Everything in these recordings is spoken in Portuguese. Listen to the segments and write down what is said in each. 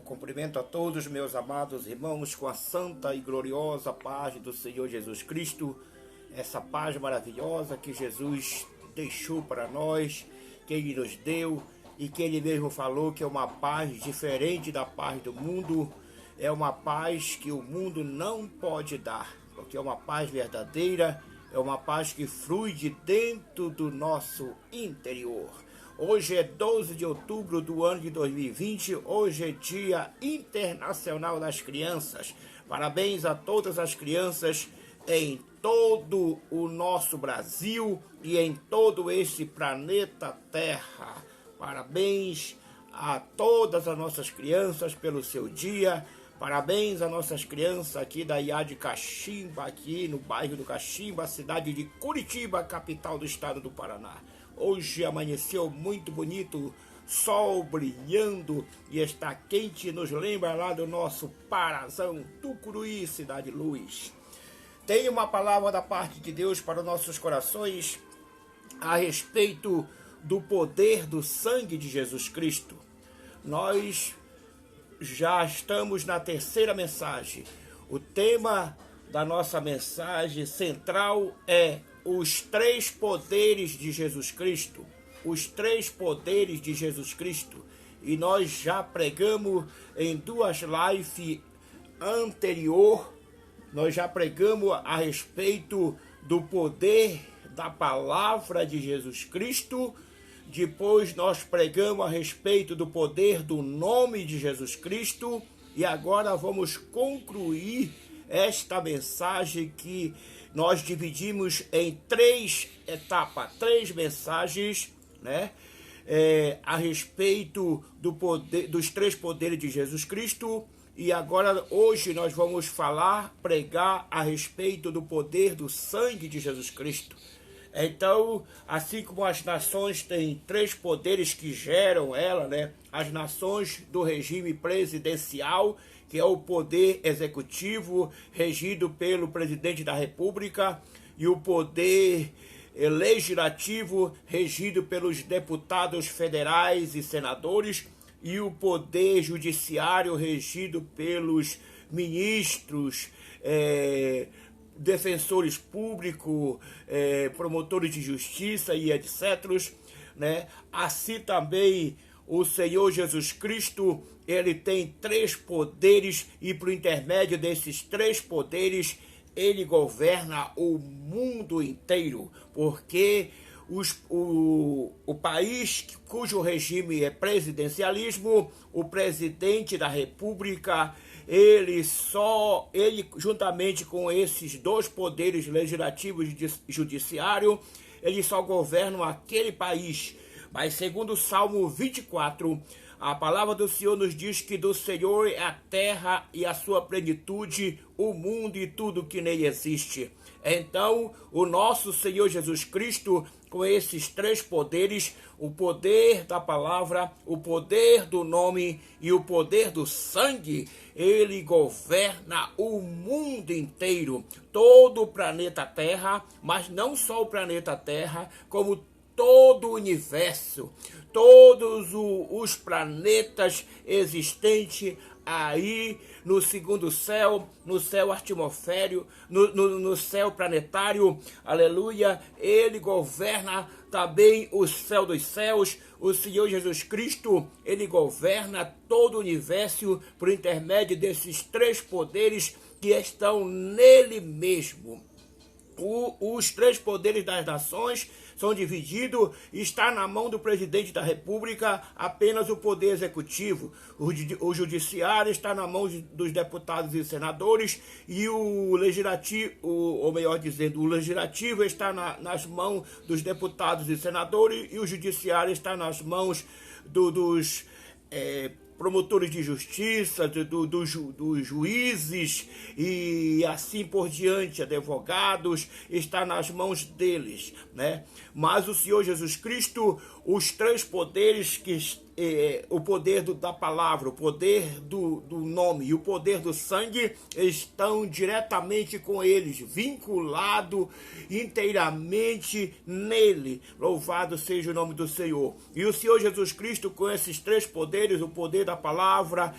Cumprimento a todos meus amados irmãos com a santa e gloriosa paz do Senhor Jesus Cristo, essa paz maravilhosa que Jesus deixou para nós, que Ele nos deu e que Ele mesmo falou que é uma paz diferente da paz do mundo, é uma paz que o mundo não pode dar, porque é uma paz verdadeira, é uma paz que flui de dentro do nosso interior. Hoje é 12 de outubro do ano de 2020, hoje é Dia Internacional das Crianças. Parabéns a todas as crianças em todo o nosso Brasil e em todo este planeta Terra. Parabéns a todas as nossas crianças pelo seu dia. Parabéns a nossas crianças aqui da IAD Caximba, aqui no bairro do Caximba, cidade de Curitiba, capital do estado do Paraná. Hoje amanheceu muito bonito, sol brilhando e está quente, nos lembra lá do nosso Parazão, Tucuruí, Cidade Luz. Tem uma palavra da parte de Deus para os nossos corações a respeito do poder do sangue de Jesus Cristo. Nós já estamos na terceira mensagem. O tema da nossa mensagem central é os três poderes de Jesus Cristo. Os três poderes de Jesus Cristo. E nós já pregamos em duas lives anterior, nós já pregamos a respeito do poder da palavra de Jesus Cristo. Depois nós pregamos a respeito do poder do nome de Jesus Cristo. E agora vamos concluir esta mensagem que nós dividimos em três etapas, três mensagens, né? A respeito do poder, dos três poderes de Jesus Cristo. E agora, hoje, nós vamos pregar a respeito do poder do sangue de Jesus Cristo. Então, assim como as nações têm três poderes que geram ela, né? As nações do regime presidencial, que é o poder executivo, regido pelo presidente da República, e o poder legislativo, regido pelos deputados federais e senadores, e o poder judiciário, regido pelos ministros, defensores públicos, promotores de justiça e etc., né? Assim também o Senhor Jesus Cristo, ele tem três poderes e por intermédio desses três poderes ele governa o mundo inteiro, porque o país cujo regime é presidencialismo, o presidente da República, ele juntamente com esses dois poderes, legislativo e judiciário, ele só governam aquele país. Mas segundo o Salmo 24, a palavra do Senhor nos diz que do Senhor é a terra e a sua plenitude, o mundo e tudo que nele existe. Então, o nosso Senhor Jesus Cristo, com esses três poderes, o poder da palavra, o poder do nome e o poder do sangue, ele governa o mundo inteiro, todo o planeta Terra, mas não só o planeta Terra, como todo o universo, todos os planetas existentes aí no segundo céu, no céu atmosférico, no céu planetário, aleluia. Ele governa também o céu dos céus. O Senhor Jesus Cristo, ele governa todo o universo por intermédio desses três poderes que estão nele mesmo. Os três poderes das nações são divididos, está na mão do presidente da República apenas o poder executivo, o judiciário está na mão dos deputados e senadores, e o legislativo, ou melhor dizendo, o legislativo está nas mãos dos deputados e senadores, e o judiciário está nas mãos dos promotores de justiça, dos juízes e assim por diante, advogados, está nas mãos deles, né? Mas o Senhor Jesus Cristo, os três poderes que o poder da palavra, o poder do nome e o poder do sangue estão diretamente com eles, vinculado inteiramente nele. Louvado seja o nome do Senhor. E o Senhor Jesus Cristo, com esses três poderes, o poder da palavra,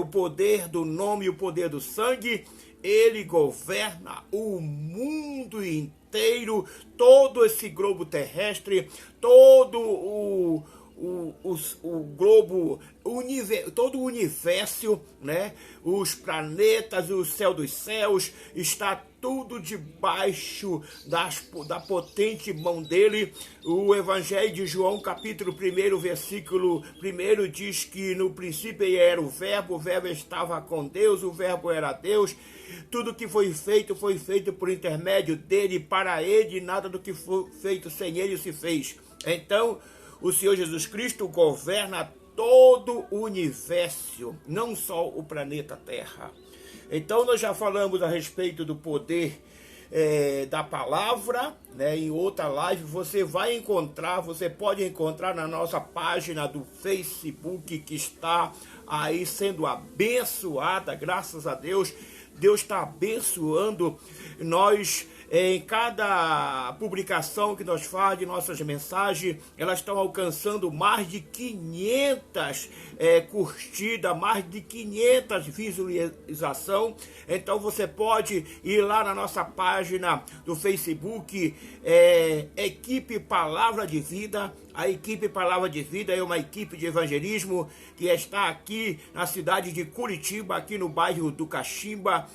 o poder do nome e o poder do sangue, ele governa o mundo inteiro, todo esse globo terrestre, todo o globo, todo o universo, né? Os planetas, o céu dos céus, está tudo debaixo da potente mão dele. O Evangelho de João, capítulo 1, versículo 1, diz que no princípio era o verbo estava com Deus, o verbo era Deus. Tudo que foi feito por intermédio dele, para ele, nada do que foi feito sem ele se fez. Então, o Senhor Jesus Cristo governa todo o universo, não só o planeta Terra. Então nós já falamos a respeito do poder da palavra, né? Em outra live você pode encontrar na nossa página do Facebook, que está aí sendo abençoada, graças a Deus. Deus está abençoando nós. Em cada publicação que nós fazemos de nossas mensagens, elas estão alcançando mais de 500 curtidas, mais de 500 visualizações. Então você pode ir lá na nossa página do Facebook, Equipe Palavra de Vida. A equipe Palavra de Vida é uma equipe de evangelismo que está aqui na cidade de Curitiba, aqui no bairro do Caximba,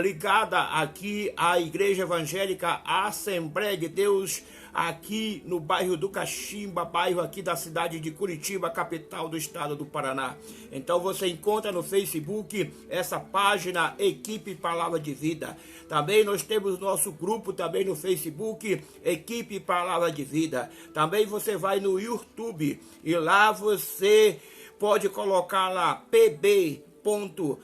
ligada aqui à Igreja Evangélica Assembleia de Deus, aqui no bairro do Caximba, bairro aqui da cidade de Curitiba, capital do estado do Paraná. Então você encontra no Facebook essa página Equipe Palavra de Vida. Também nós temos nosso grupo também no Facebook, Equipe Palavra de Vida. Também você vai no YouTube e lá você pode colocar lá PB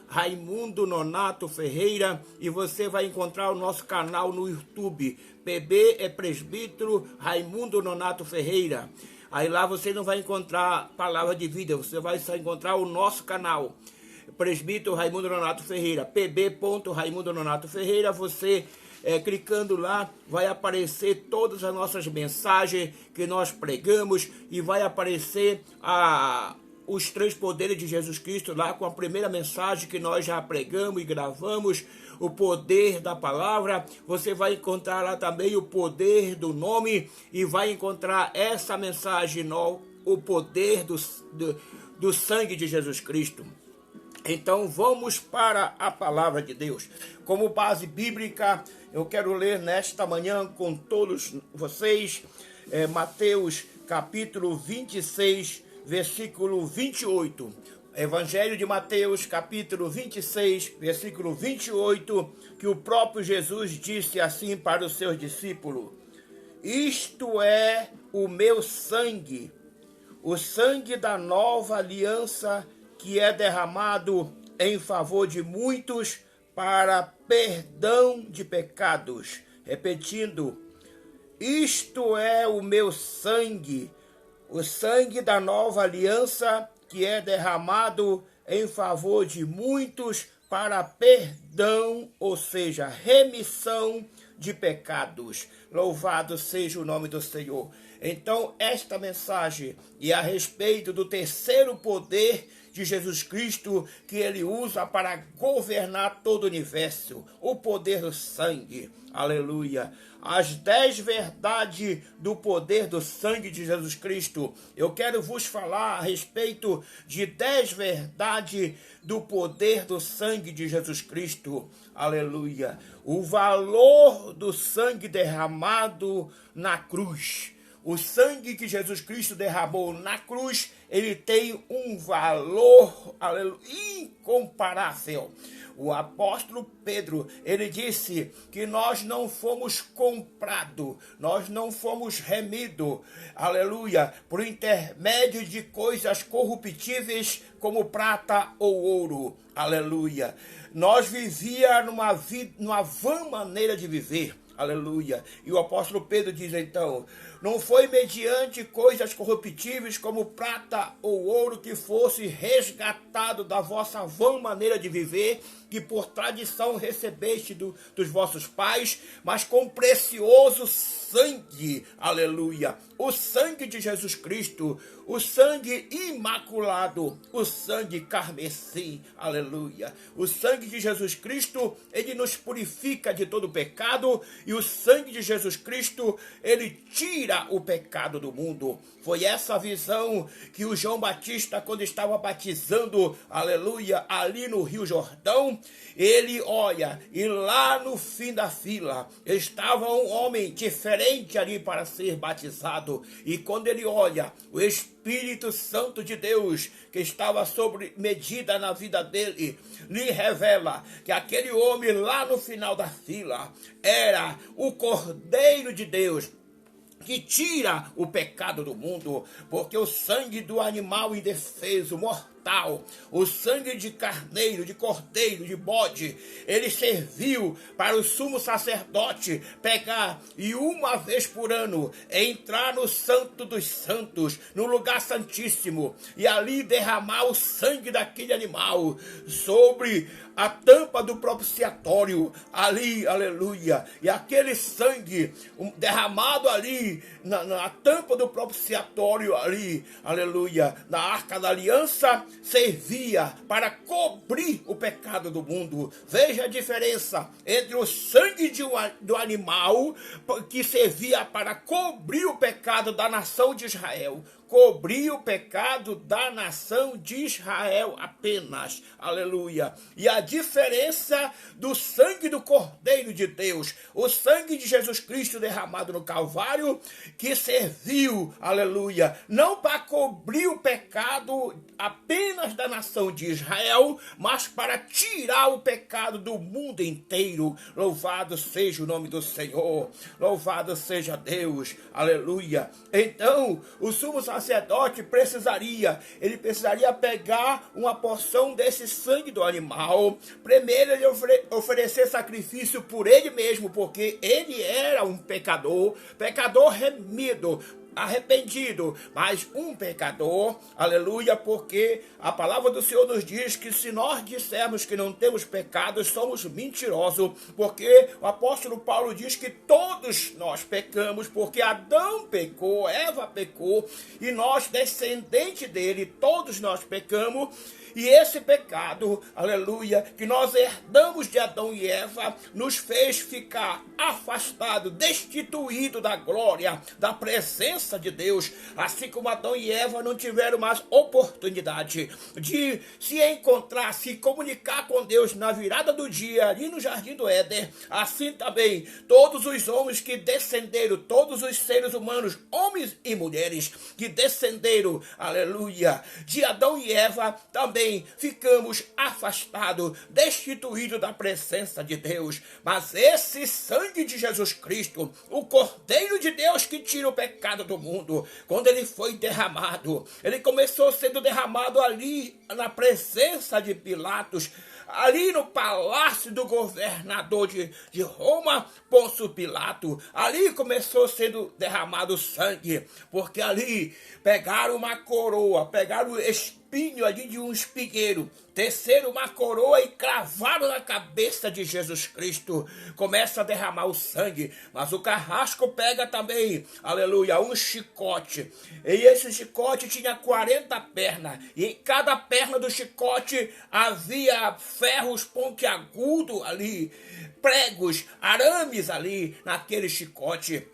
Raimundo Nonato Ferreira e você vai encontrar o nosso canal no YouTube. PB é Presbítero Raimundo Nonato Ferreira. Aí lá você não vai encontrar Palavra de Vida, você vai só encontrar o nosso canal, Presbítero Raimundo Nonato Ferreira, PB Raimundo Nonato Ferreira. Você clicando lá, vai aparecer todas as nossas mensagens que nós pregamos e vai aparecer os três poderes de Jesus Cristo lá com a primeira mensagem que nós já pregamos e gravamos, o poder da palavra. Você vai encontrar lá também o poder do nome e vai encontrar essa mensagem, o poder do sangue de Jesus Cristo. Então vamos para a palavra de Deus. Como base bíblica, eu quero ler nesta manhã com todos vocês Mateus capítulo 26, versículo 28. Evangelho de Mateus, capítulo 26, versículo 28, que o próprio Jesus disse assim para os seus discípulos: isto é o meu sangue, o sangue da nova aliança, que é derramado em favor de muitos para perdão de pecados. Repetindo, isto é o meu sangue, o sangue da nova aliança, que é derramado em favor de muitos para perdão, ou seja, remissão de pecados. Louvado seja o nome do Senhor. Então, esta mensagem é a respeito do terceiro poder de Jesus Cristo, que ele usa para governar todo o universo, o poder do sangue. Aleluia. As 10 verdades do poder do sangue de Jesus Cristo. Eu quero vos falar a respeito de 10 verdades do poder do sangue de Jesus Cristo. Aleluia. O valor do sangue derramado na cruz. O sangue que Jesus Cristo derramou na cruz, ele tem um valor, aleluia, incomparável. O apóstolo Pedro, ele disse que nós não fomos comprados, nós não fomos remidos, aleluia, por intermédio de coisas corruptíveis como prata ou ouro, aleluia. Nós vivíamos numa vã maneira de viver. Aleluia. E o apóstolo Pedro diz então: não foi mediante coisas corruptíveis como prata ou ouro que fosse resgatado da vossa vã maneira de viver, que por tradição recebeste dos vossos pais, mas com precioso sangue, aleluia, o sangue de Jesus Cristo, o sangue imaculado, o sangue carmesim, aleluia. O sangue de Jesus Cristo, ele nos purifica de todo pecado, e o sangue de Jesus Cristo, ele tira o pecado do mundo. Foi essa visão que o João Batista, quando estava batizando, aleluia, ali no Rio Jordão, ele olha, e lá no fim da fila estava um homem diferente ali para ser batizado, e quando ele olha, o Espírito Santo de Deus, que estava sobre medida na vida dele, lhe revela que aquele homem lá no final da fila era o Cordeiro de Deus, que tira o pecado do mundo, porque o sangue do animal indefeso, mortal, o sangue de carneiro, de cordeiro, de bode, ele serviu para o sumo sacerdote pegar e uma vez por ano entrar no Santo dos Santos, no lugar santíssimo, e ali derramar o sangue daquele animal sobre a tampa do propiciatório, ali, aleluia, e aquele sangue derramado ali, na tampa do propiciatório ali, aleluia, na arca da aliança, servia para cobrir o pecado do mundo. Veja a diferença entre o sangue do animal, que servia para cobrir o pecado da nação de Israel, cobrir o pecado da nação de Israel apenas, aleluia, e a diferença do sangue do Cordeiro de Deus, o sangue de Jesus Cristo derramado no Calvário, que serviu, aleluia, não para cobrir o pecado apenas da nação de Israel, mas para tirar o pecado do mundo inteiro. Louvado seja o nome do Senhor, louvado seja Deus, aleluia. Então, o sumo sacerdote precisaria pegar uma porção desse sangue do animal, primeiro ele oferecer sacrifício por ele mesmo, porque ele era um pecador remido, arrependido, mas um pecador, aleluia, porque a palavra do Senhor nos diz que se nós dissermos que não temos pecados, somos mentirosos, porque o apóstolo Paulo diz que todos nós pecamos, porque Adão pecou, Eva pecou, e nós, descendentes dele, todos nós pecamos. E esse pecado, aleluia, que nós herdamos de Adão e Eva, nos fez ficar afastado, destituído da glória, da presença de Deus, assim como Adão e Eva não tiveram mais oportunidade de se encontrar, se comunicar com Deus na virada do dia, ali no Jardim do Éden. Assim também, todos os homens que descenderam, todos os seres humanos, homens e mulheres, que descenderam, aleluia, de Adão e Eva, também ficamos afastados, destituídos da presença de Deus. Mas esse sangue de Jesus Cristo, o Cordeiro de Deus que tira o pecado do mundo, quando ele foi derramado, ele começou sendo derramado ali na presença de Pilatos, ali no palácio do governador de Roma, Pôncio Pilato. Ali começou sendo derramado sangue, porque ali pegaram uma coroa, pegaram o espinho ali de um espigueiro, teceram uma coroa e cravaram na cabeça de Jesus Cristo. Começa a derramar o sangue, mas o carrasco pega também, aleluia, um chicote, e esse chicote tinha 40 pernas, e em cada perna do chicote havia ferros pontiagudos ali, pregos, arames ali naquele chicote,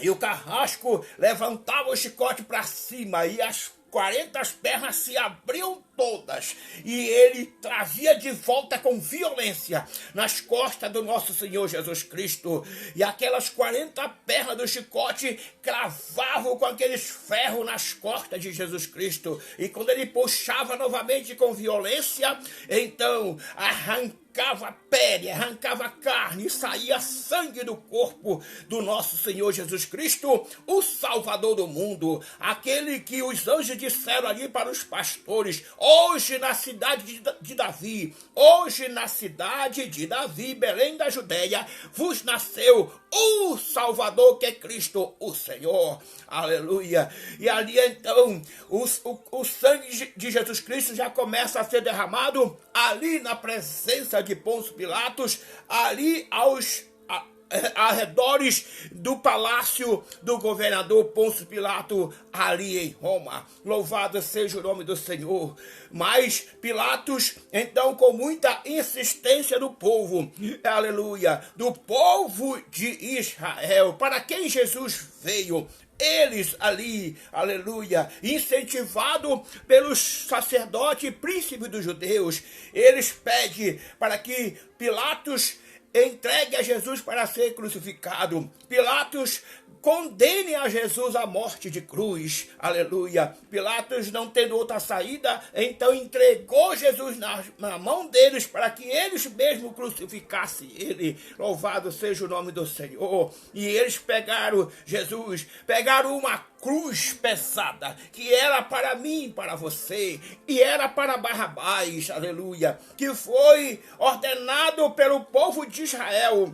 e o carrasco levantava o chicote para cima, e as 40 pernas se abriam todas, e ele trazia de volta com violência nas costas do nosso Senhor Jesus Cristo, e aquelas 40 pernas do chicote cravavam com aqueles ferros nas costas de Jesus Cristo, e quando ele puxava novamente com violência, então arrancava pele, arrancava carne, e saía sangue do corpo do nosso Senhor Jesus Cristo, o Salvador do mundo, aquele que os anjos disseram ali para os pastores: hoje na cidade de Davi, hoje na cidade de Davi, Belém da Judeia, vos nasceu o Salvador, que é Cristo, o Senhor. Aleluia. E ali então o sangue de Jesus Cristo já começa a ser derramado ali na presença de Pôncio Pilatos, ali aos arredores do palácio do governador Pôncio Pilato, ali em Roma. Louvado seja o nome do Senhor. Mas Pilatos, então, com muita insistência do povo, aleluia, do povo de Israel, para quem Jesus veio, eles ali, aleluia, incentivado pelos sacerdotes e príncipes dos judeus, eles pedem para que Pilatos entregue a Jesus para ser crucificado. Pilatos condene a Jesus à morte de cruz. Aleluia. Pilatos, não tendo outra saída, então entregou Jesus na mão deles para que eles mesmos crucificassem ele. Louvado seja o nome do Senhor. E eles pegaram Jesus, pegaram uma cruz pesada, que era para mim, para você, e era para Barrabás, aleluia, que foi ordenado pelo povo de Israel,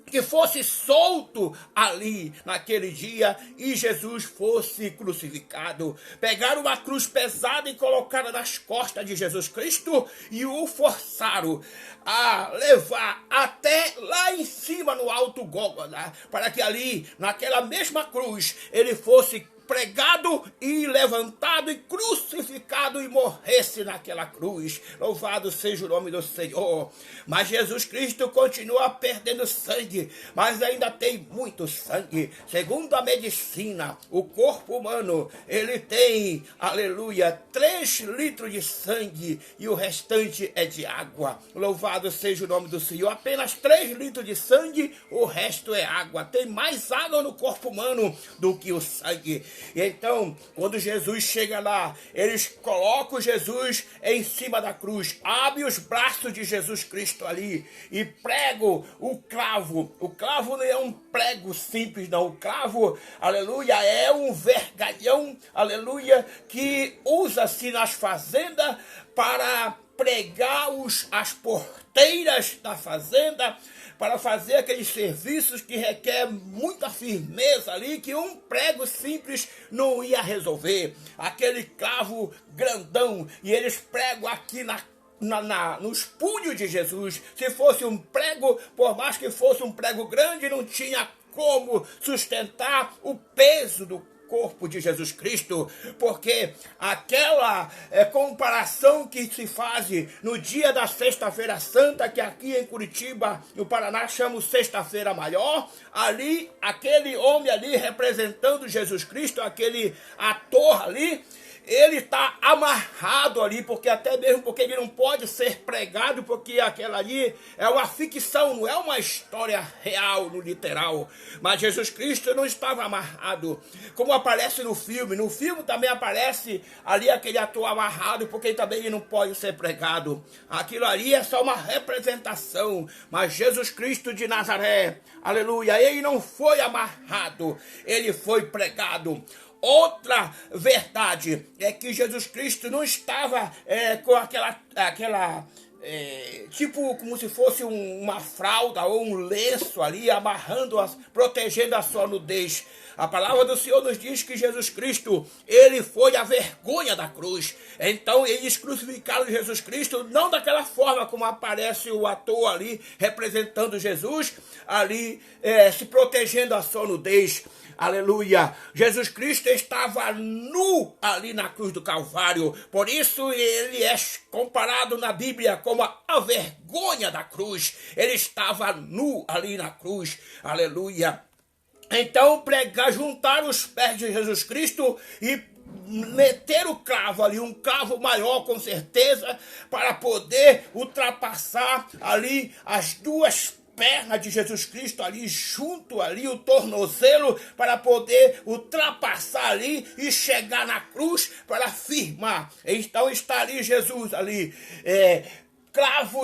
que fosse solto ali naquele dia e Jesus fosse crucificado. Pegaram uma cruz pesada e colocaram nas costas de Jesus Cristo e o forçaram a levar até lá em cima no alto Gólgota, para que ali, naquela mesma cruz, ele fosse pregado e levantado e crucificado e morresse naquela cruz. Louvado seja o nome do Senhor. Mas Jesus Cristo continua perdendo sangue, mas ainda tem muito sangue. Segundo a medicina, o corpo humano, ele tem, aleluia, 3 litros de sangue e o restante é de água. Louvado seja o nome do Senhor. Apenas 3 litros de sangue, o resto é água. Tem mais água no corpo humano do que o sangue. E então, quando Jesus chega lá, eles colocam Jesus em cima da cruz, abrem os braços de Jesus Cristo ali e pregam o clavo. O clavo não é um prego simples, não. O clavo, aleluia, é um vergalhão, aleluia, que usa-se nas fazendas para pregar as porteiras da fazenda, para fazer aqueles serviços que requer muita firmeza ali, que um prego simples não ia resolver. Aquele clavo grandão, e eles pregam aqui nos punhos de Jesus. Se fosse um prego, por mais que fosse um prego grande, não tinha como sustentar o peso do corpo de Jesus Cristo, porque aquela comparação que se faz no dia da Sexta-feira Santa, que aqui em Curitiba, no Paraná, chamamos Sexta-feira Maior, ali, aquele homem ali representando Jesus Cristo, aquele ator ali, ele está amarrado ali, até mesmo porque ele não pode ser pregado, porque aquela ali é uma ficção, não é uma história real, no literal. Mas Jesus Cristo não estava amarrado, como aparece no filme. No filme também aparece ali aquele ator amarrado, porque também ele não pode ser pregado. Aquilo ali é só uma representação, mas Jesus Cristo de Nazaré, aleluia, ele não foi amarrado, ele foi pregado. Outra verdade é que Jesus Cristo não estava com aquela tipo como se fosse uma fralda ou um lenço ali, protegendo a sua nudez. A palavra do Senhor nos diz que Jesus Cristo, ele foi a vergonha da cruz. Então eles crucificaram Jesus Cristo, não daquela forma como aparece o ator ali, representando Jesus, ali se protegendo a sua nudez. Aleluia! Jesus Cristo estava nu ali na cruz do Calvário. Por isso ele é comparado na Bíblia como a vergonha da cruz. Ele estava nu ali na cruz. Aleluia! Então juntar os pés de Jesus Cristo e meter o clavo ali, um clavo maior com certeza, para poder ultrapassar ali as duas pernas de Jesus Cristo ali, junto ali, o tornozelo, para poder ultrapassar ali e chegar na cruz para firmar. Então está ali Jesus ali, cravo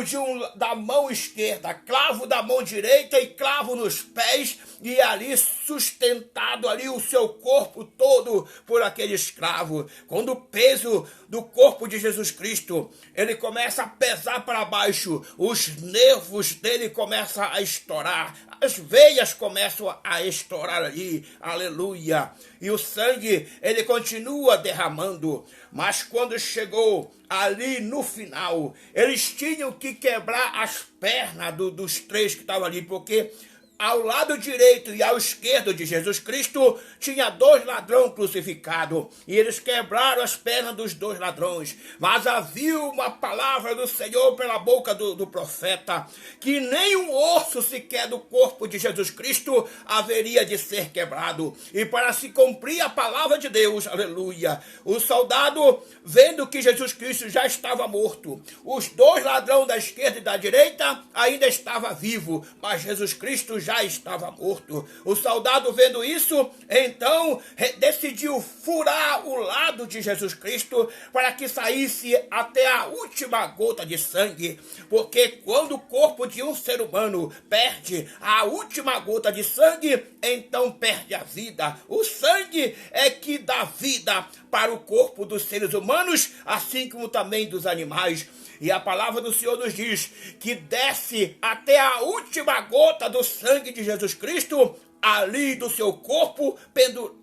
da mão esquerda, cravo da mão direita e cravo nos pés, e ali sustentado ali o seu corpo todo por aquele escravo. Quando o peso do corpo de Jesus Cristo, ele começa a pesar para baixo, os nervos dele começam a estourar, as veias começam a estourar ali, aleluia, e o sangue ele continua derramando. Mas quando chegou ali no final, eles tinham que quebrar as pernas dos três que estavam ali, porque ao lado direito e ao esquerdo de Jesus Cristo tinha 2 ladrões crucificados, e eles quebraram as pernas dos 2 ladrões. Mas havia uma palavra do Senhor pela boca do profeta, que nem um osso sequer do corpo de Jesus Cristo haveria de ser quebrado. E para se cumprir a palavra de Deus, aleluia, o soldado, vendo que Jesus Cristo já estava morto, os 2 ladrões da esquerda e da direita ainda estavam vivos, mas Jesus Cristo já estava morto. O soldado, vendo isso, então decidiu furar o lado de Jesus Cristo para que saísse até a última gota de sangue, porque quando o corpo de um ser humano perde a última gota de sangue, então perde a vida. O sangue é que dá vida para o corpo dos seres humanos, assim como também dos animais. E a palavra do Senhor nos diz que desce até a última gota do sangue de Jesus Cristo, ali do seu corpo,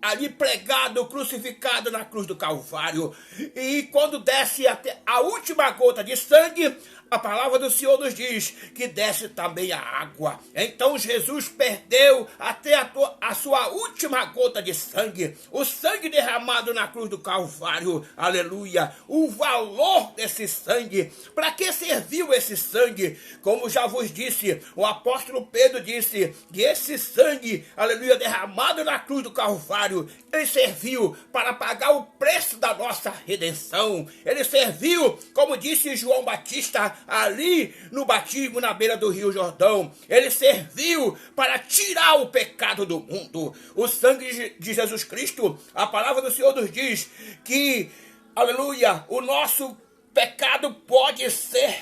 ali pregado, crucificado na cruz do Calvário. E quando desce até a última gota de sangue, a palavra do Senhor nos diz que desce também a água. Então Jesus perdeu até a sua última gota de sangue, o sangue derramado na cruz do Calvário, aleluia. O valor desse sangue, para que serviu esse sangue? Como já vos disse, o apóstolo Pedro disse que esse sangue, aleluia, derramado na cruz do Calvário, ele serviu para pagar o preço da nossa redenção. Ele serviu, como disse João Batista, ali no batismo na beira do Rio Jordão. Ele serviu para tirar o pecado do mundo. O sangue de Jesus Cristo, a palavra do Senhor nos diz que, aleluia, o nosso pecado pode ser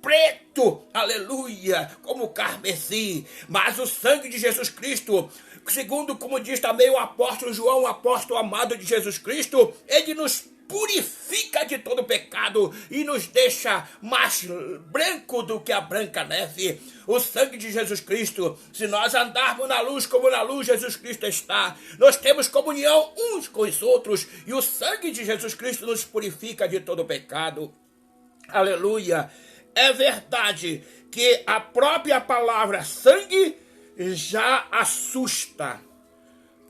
preto, aleluia, como carmesim, mas o sangue de Jesus Cristo, segundo como diz também o apóstolo João, o apóstolo amado de Jesus Cristo, ele nos purifica de todo pecado e nos deixa mais branco do que a branca neve. O sangue de Jesus Cristo, se nós andarmos na luz como na luz Jesus Cristo está, nós temos comunhão uns com os outros, e o sangue de Jesus Cristo nos purifica de todo pecado. Aleluia. É verdade que a própria palavra sangue já assusta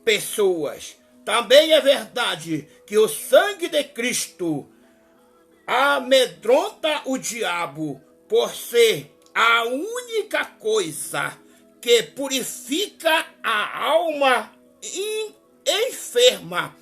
pessoas. Também é verdade que o sangue de Cristo amedronta o diabo por ser a única coisa que purifica a alma enferma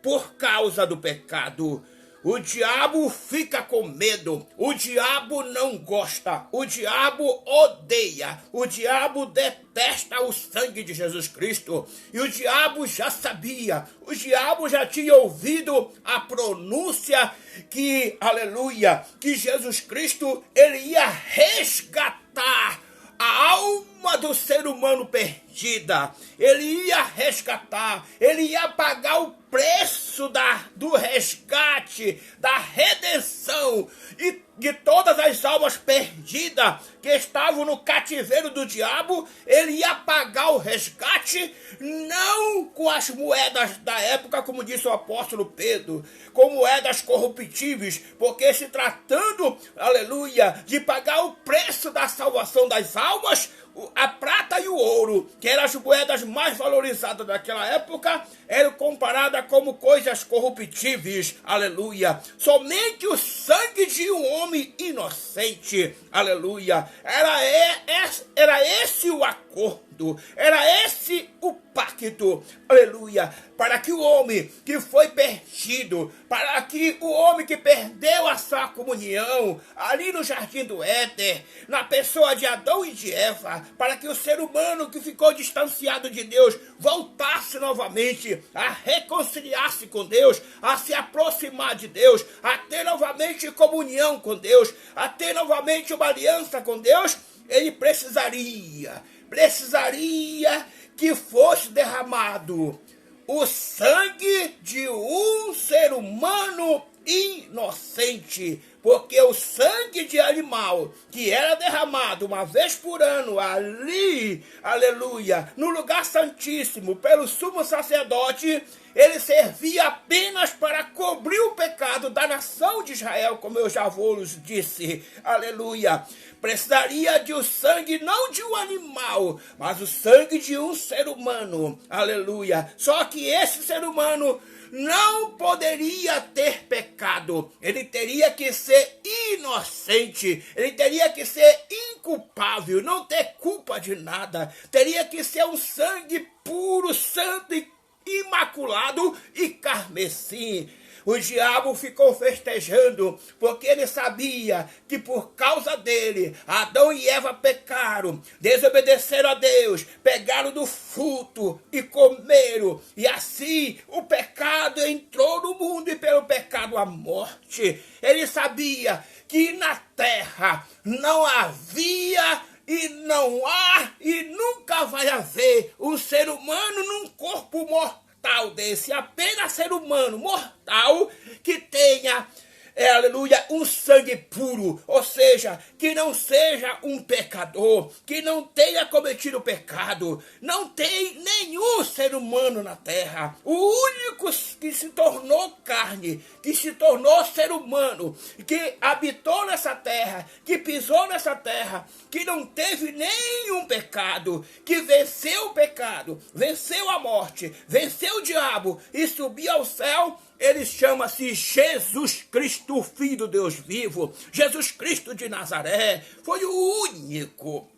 por causa do pecado. O diabo fica com medo, o diabo não gosta, o diabo odeia, o diabo detesta o sangue de Jesus Cristo. E o diabo já sabia, o diabo já tinha ouvido a pronúncia que, aleluia, que Jesus Cristo, ele ia resgatar a alma do ser humano perdida. Ele ia resgatar, ele ia pagar o preço do resgate, da redenção e de todas as almas perdidas que estavam no cativeiro do diabo. Ele ia pagar o resgate não com as moedas da época, como disse o apóstolo Pedro, com moedas corruptíveis, porque se tratando, aleluia, de pagar o preço da salvação das almas, a prata e o ouro, que eram as moedas mais valorizadas daquela época, eram comparadas como coisas corruptíveis, aleluia. Somente o sangue de um homem inocente, aleluia. Era esse o acordo, era esse o pacto pacto, aleluia, para que o homem que foi perdido, para que o homem que perdeu a sua comunhão ali no jardim do Éden, na pessoa de Adão e de Eva, para que o ser humano que ficou distanciado de Deus voltasse novamente a reconciliar-se com Deus, a se aproximar de Deus, a ter novamente comunhão com Deus, a ter novamente uma aliança com Deus, ele precisaria que fosse derramado o sangue de um ser humano inocente, porque o sangue de animal que era derramado uma vez por ano ali, aleluia, no lugar santíssimo pelo sumo sacerdote, ele servia apenas para cobrir o pecado da nação de Israel, como eu já vos disse, aleluia. Precisaria de um sangue não de um animal, mas o sangue de um ser humano, aleluia. Só que esse ser humano não poderia ter pecado, ele teria que ser inocente, ele teria que ser inculpável, não ter culpa de nada, teria que ser um sangue puro, santo e imaculado e carmesim. O diabo ficou festejando, porque ele sabia que por causa dele, Adão e Eva pecaram, desobedeceram a Deus, pegaram do fruto e comeram. E assim o pecado entrou no mundo e pelo pecado a morte. Ele sabia que na terra não havia e não há e nunca vai haver um ser humano num corpo mortal desse, apenas ser humano mortal que tenha, aleluia, um sangue puro, ou seja, que não seja um pecador, que não tenha cometido pecado. Não tem nenhum ser humano na terra. O único que se tornou carne, que se tornou ser humano, que habitou nessa terra, que pisou nessa terra, que não teve nenhum pecado, que venceu o pecado, venceu a morte, venceu o diabo e subiu ao céu, ele chama-se Jesus Cristo, Filho do Deus vivo. Jesus Cristo de Nazaré foi o único.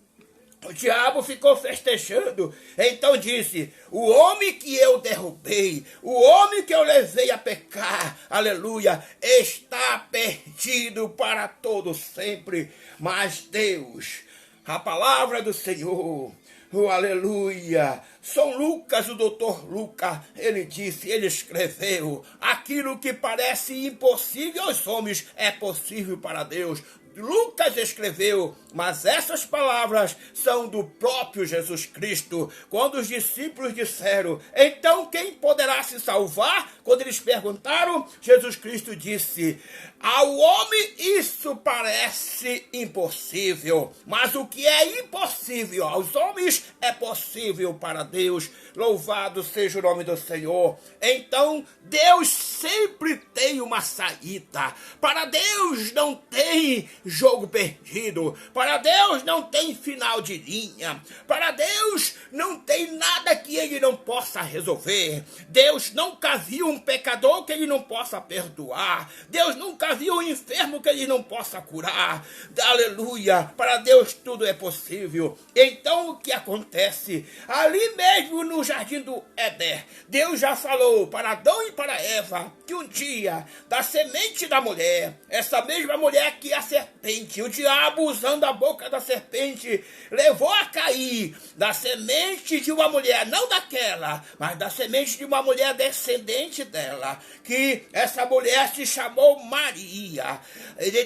O diabo ficou festejando, então disse, o homem que eu derrubei, o homem que eu levei a pecar, aleluia, está perdido para todo sempre. Mas Deus, a palavra do Senhor, oh, aleluia, São Lucas, o doutor Lucas, ele disse, ele escreveu, aquilo que parece impossível aos homens é possível para Deus. Lucas escreveu, mas essas palavras são do próprio Jesus Cristo. Quando os discípulos disseram, então quem poderá se salvar? Quando eles perguntaram, Jesus Cristo disse, ao homem isso parece impossível, mas o que é impossível aos homens é possível para Deus. Louvado seja o nome do Senhor. Então, Deus sempre tem uma saída. Para Deus não tem jogo perdido. Para Deus não tem final de linha. Para Deus não tem nada que ele não possa resolver. Deus nunca viu um pecador que ele não possa perdoar. Deus nunca viu um enfermo que ele não possa curar. Aleluia. Para Deus tudo é possível. Então o que acontece? Ali mesmo no jardim do Éden, Deus já falou para Adão e para Eva que um dia, da semente da mulher, essa mesma mulher que a serpente, o diabo usando a boca da serpente, levou a cair da semente de uma mulher, não daquela, mas da semente de uma mulher descendente dela, que essa mulher se chamou Maria,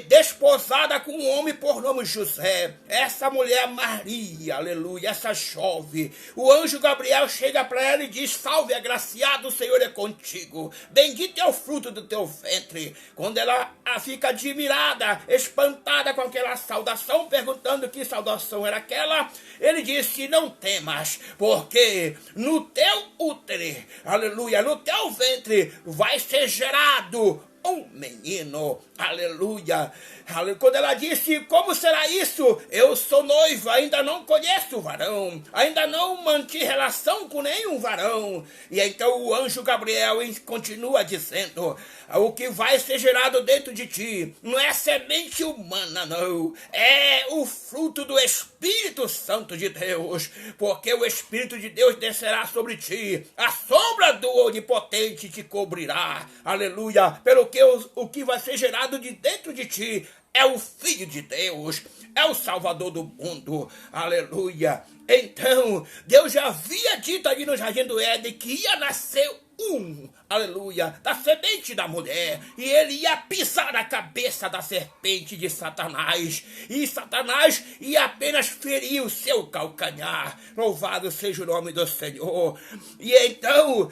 desposada com um homem por nome José. Essa mulher Maria, aleluia, essa jovem, o anjo Gabriel chega para ela e diz, salve agraciado, o Senhor é contigo, bendito é o fruto do teu ventre. Quando ela fica admirada, espantada com aquela saudação, perguntando que saudação era aquela, ele disse, não temas, porque no teu útero, aleluia, no teu ventre vai ser gerado um menino, aleluia. Quando ela disse, como será isso? Eu sou noiva, ainda não conheço o varão, ainda não mantive relação com nenhum varão. E então o anjo Gabriel continua dizendo, o que vai ser gerado dentro de ti não é semente humana, não, é o fruto do Espírito Espírito Santo de Deus, porque o Espírito de Deus descerá sobre ti, a sombra do Onipotente te cobrirá, aleluia, pelo que o que vai ser gerado de dentro de ti é o Filho de Deus, é o Salvador do mundo, aleluia. Então, Deus já havia dito ali no Jardim do Éden que ia nascer aleluia, da semente da mulher, e ele ia pisar a cabeça da serpente de Satanás, e Satanás ia apenas ferir o seu calcanhar. Louvado seja o nome do Senhor. E então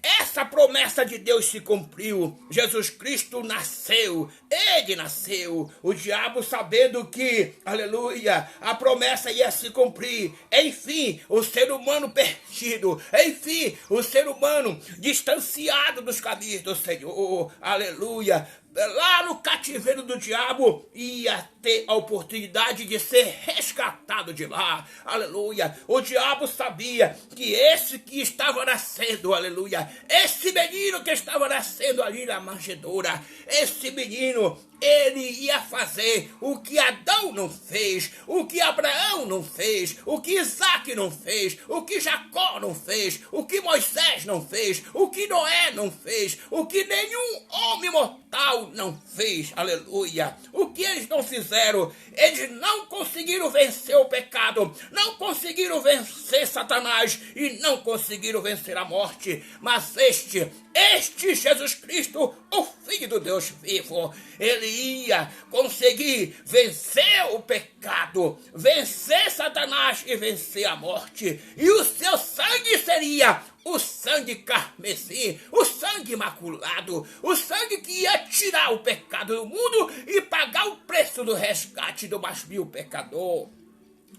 essa promessa de Deus se cumpriu. Jesus Cristo nasceu, ele nasceu. O diabo, sabendo que, aleluia, a promessa ia se cumprir, enfim, o ser humano perdido, enfim, o ser humano distanciado dos caminhos do Senhor, aleluia, lá no cativeiro do diabo, ia ter a oportunidade de ser resgatado de lá, aleluia. O diabo sabia que esse que estava nascendo, aleluia, esse menino que estava nascendo ali na manjedoura, esse menino, ele ia fazer o que Adão não fez, o que Abraão não fez, o que Isaac não fez, o que Jacó não fez, o que Moisés não fez, o que Noé não fez, o que nenhum homem mortal não fez, aleluia. O que eles não fizeram? Eles não conseguiram vencer o pecado, não conseguiram vencer Satanás e não conseguiram vencer a morte, mas este Jesus Cristo, o Filho do Deus vivo, ele ia conseguir vencer o pecado, vencer Satanás e vencer a morte, e o seu sangue seria o sangue carmesim, o sangue imaculado, o sangue que ia tirar o pecado do mundo e pagar o preço do resgate do mais vil pecador.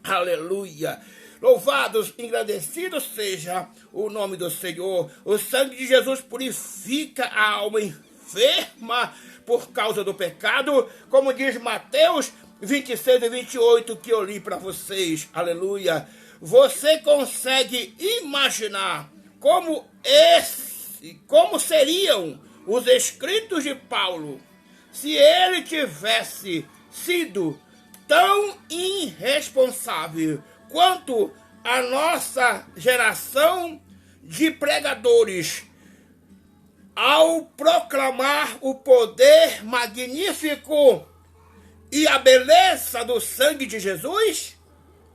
Aleluia! Louvados, engrandecidos seja o nome do Senhor. O sangue de Jesus purifica a alma enferma por causa do pecado, como diz Mateus 26 e 28, que eu li para vocês. Aleluia! Você consegue imaginar como seriam os escritos de Paulo se ele tivesse sido tão irresponsável quanto a nossa geração de pregadores ao proclamar o poder magnífico e a beleza do sangue de Jesus?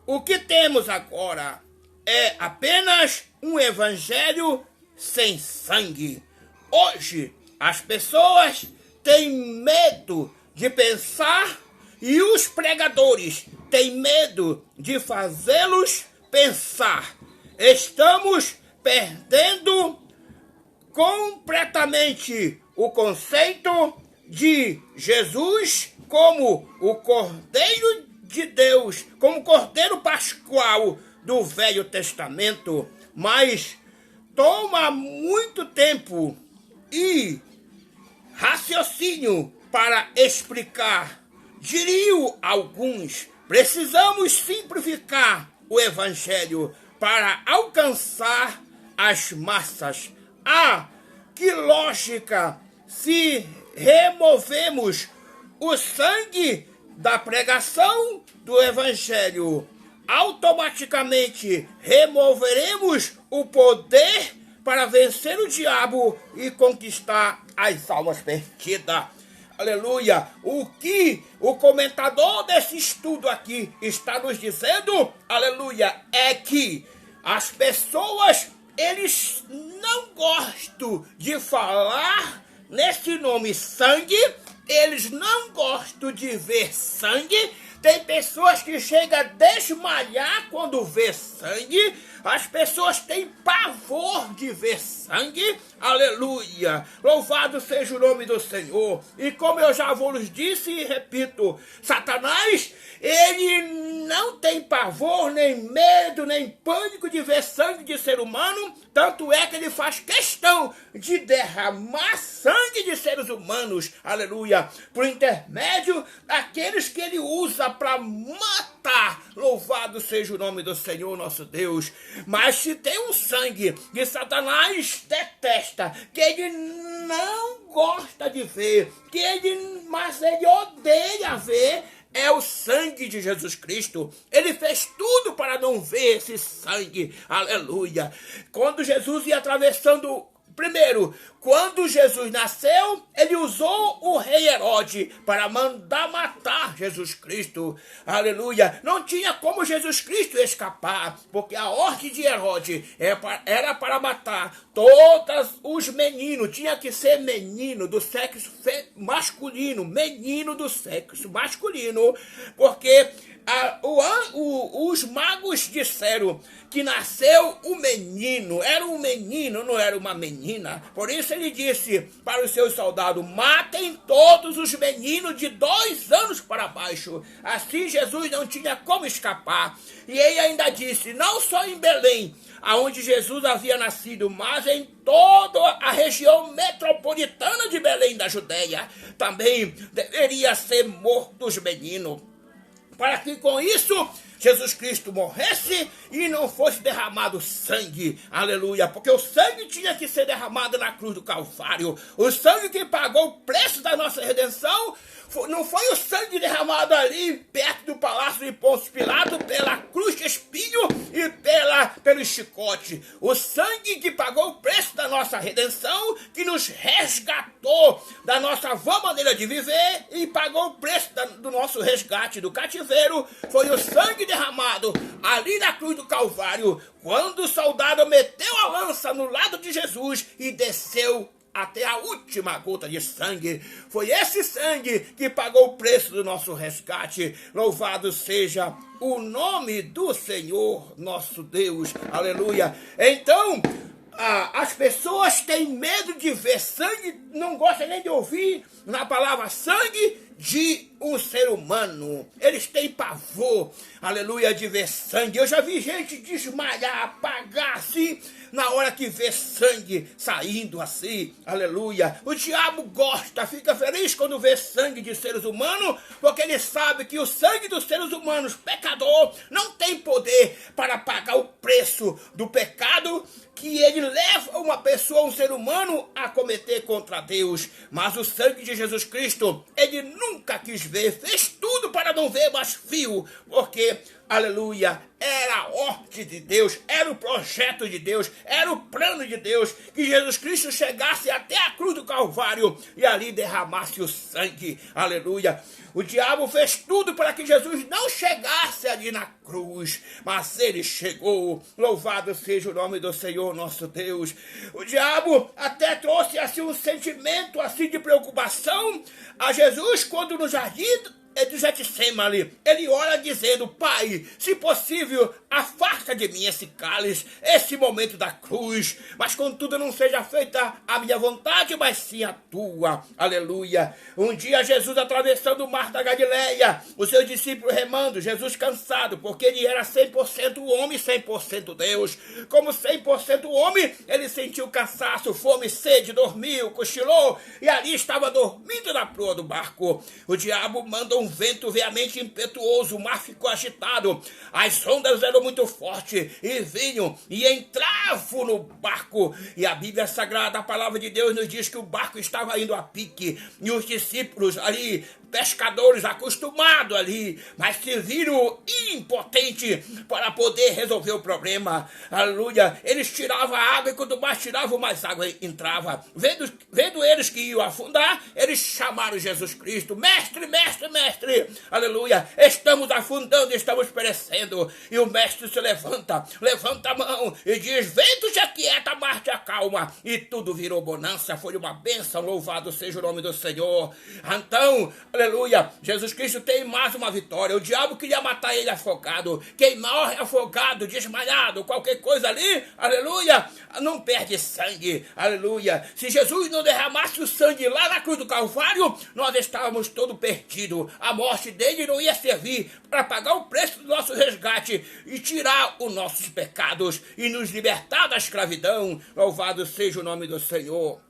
O que temos agora é apenas um evangelho sem sangue. Hoje, as pessoas têm medo de pensar e os pregadores têm medo de fazê-los pensar. Estamos perdendo completamente o conceito de Jesus como o Cordeiro de Deus, como o Cordeiro Pascual do Velho Testamento. Mas toma muito tempo e raciocínio para explicar. Diriam alguns, precisamos simplificar o Evangelho para alcançar as massas. Que lógica se removemos o sangue da pregação do Evangelho? Automaticamente removeremos o poder para vencer o diabo e conquistar as almas perdidas. Aleluia! O que o comentador desse estudo aqui está nos dizendo, aleluia, é que as pessoas, eles não gostam de falar nesse nome sangue, eles não gostam de ver sangue. Tem pessoas que chegam a desmaiar quando vê sangue. As pessoas têm pavor de ver sangue. Aleluia! Louvado seja o nome do Senhor. E como eu já vos disse e repito, Satanás, ele não tem pavor, nem medo, nem pânico de ver sangue de ser humano. Tanto é que ele faz questão de derramar sangue de seres humanos. Aleluia! Por intermédio daqueles que ele usa para matar. Louvado seja o nome do Senhor nosso Deus. Mas se tem um sangue que Satanás detesta, que ele não gosta de ver, mas ele odeia ver, é o sangue de Jesus Cristo. Ele fez tudo para não ver esse sangue. Aleluia. Quando Jesus ia atravessando... Primeiro, quando Jesus nasceu, ele usou o rei Herodes para mandar matar Jesus Cristo. Aleluia. Não tinha como Jesus Cristo escapar, porque a ordem de Herodes era para matar todos os meninos. Tinha que ser menino do sexo masculino, menino do sexo masculino, porque os magos disseram que nasceu o menino, era um menino, não era uma menina. Por isso ele disse para os seus soldados: matem todos os meninos de 2 anos para baixo. Assim Jesus não tinha como escapar. E ele ainda disse, não só em Belém, aonde Jesus havia nascido, mas em toda a região metropolitana de Belém da Judéia, também deveria ser morto os meninos, para que com isso Jesus Cristo morresse e não fosse derramado sangue. Aleluia. Porque o sangue tinha que ser derramado na cruz do Calvário. O sangue que pagou o preço da nossa redenção não foi o sangue derramado ali perto do palácio de Pôncio Pilato pela cruz de espinho e pelo chicote. O sangue que pagou o preço da nossa redenção, que nos resgatou da nossa vã maneira de viver e pagou o preço do nosso resgate do cativeiro, foi o sangue derramado ali na cruz do Calvário, quando o soldado meteu a lança no lado de Jesus e desceu até a última gota de sangue. Foi esse sangue que pagou o preço do nosso resgate. Louvado seja o nome do Senhor nosso Deus. Aleluia. Então, as pessoas têm medo de ver sangue, não gostam nem de ouvir na palavra sangue de um ser humano. Eles têm pavor, aleluia, de ver sangue. Eu já vi gente desmaiar, apagar assim, na hora que vê sangue saindo assim, aleluia. O diabo gosta, fica feliz quando vê sangue de seres humanos, porque ele sabe que o sangue dos seres humanos, pecador, não tem poder para pagar o preço do pecado que ele leva uma pessoa, um ser humano, a cometer contra Deus. Mas o sangue de Jesus Cristo, ele nunca quis ver, fez tudo para não ver, mas viu, porque, aleluia, era a ordem de Deus, era o projeto de Deus, era o plano de Deus, que Jesus Cristo chegasse até a cruz do Calvário e ali derramasse o sangue, aleluia. O diabo fez tudo para que Jesus não chegasse ali na cruz, mas ele chegou. Louvado seja o nome do Senhor nosso Deus. O diabo até trouxe assim um sentimento assim de preocupação a Jesus quando no jardim do Getsemane, ele ora dizendo: Pai, se possível, afasta de mim esse cálice, esse momento da cruz, mas contudo não seja feita a minha vontade, mas sim a tua. Aleluia. Um dia Jesus atravessando o mar da Galileia, os seus discípulos remando, Jesus cansado, porque ele era 100% homem e 100% Deus. Como 100% homem, ele sentiu cansaço, fome, sede, dormiu, cochilou, e ali estava dormindo na proa do barco. O diabo manda um vento veemente impetuoso, o mar ficou agitado, as ondas eram muito fortes e vinham e entravam no barco, e a Bíblia Sagrada, a palavra de Deus nos diz que o barco estava indo a pique, e os discípulos ali, pescadores acostumados ali, mas se viram impotentes para poder resolver o problema. Aleluia. Eles tiravam a água e quanto mais tiravam, mais água entrava. Vendo eles que iam afundar, eles chamaram Jesus Cristo: mestre, mestre, mestre, aleluia, estamos afundando, estamos perecendo. E o mestre se levanta a mão e diz: vento se aquieta, mar se acalma, e tudo virou bonança. Foi uma bênção, louvado seja o nome do Senhor. Então, aleluia, Jesus Cristo tem mais uma vitória. O diabo queria matar ele afogado. Quem morre afogado, desmaiado, qualquer coisa ali, aleluia, não perde sangue, aleluia. Se Jesus não derramasse o sangue lá na cruz do Calvário, nós estávamos todos perdidos. A morte dele não ia servir para pagar o preço do nosso resgate e tirar os nossos pecados e nos libertar da escravidão. Louvado seja o nome do Senhor.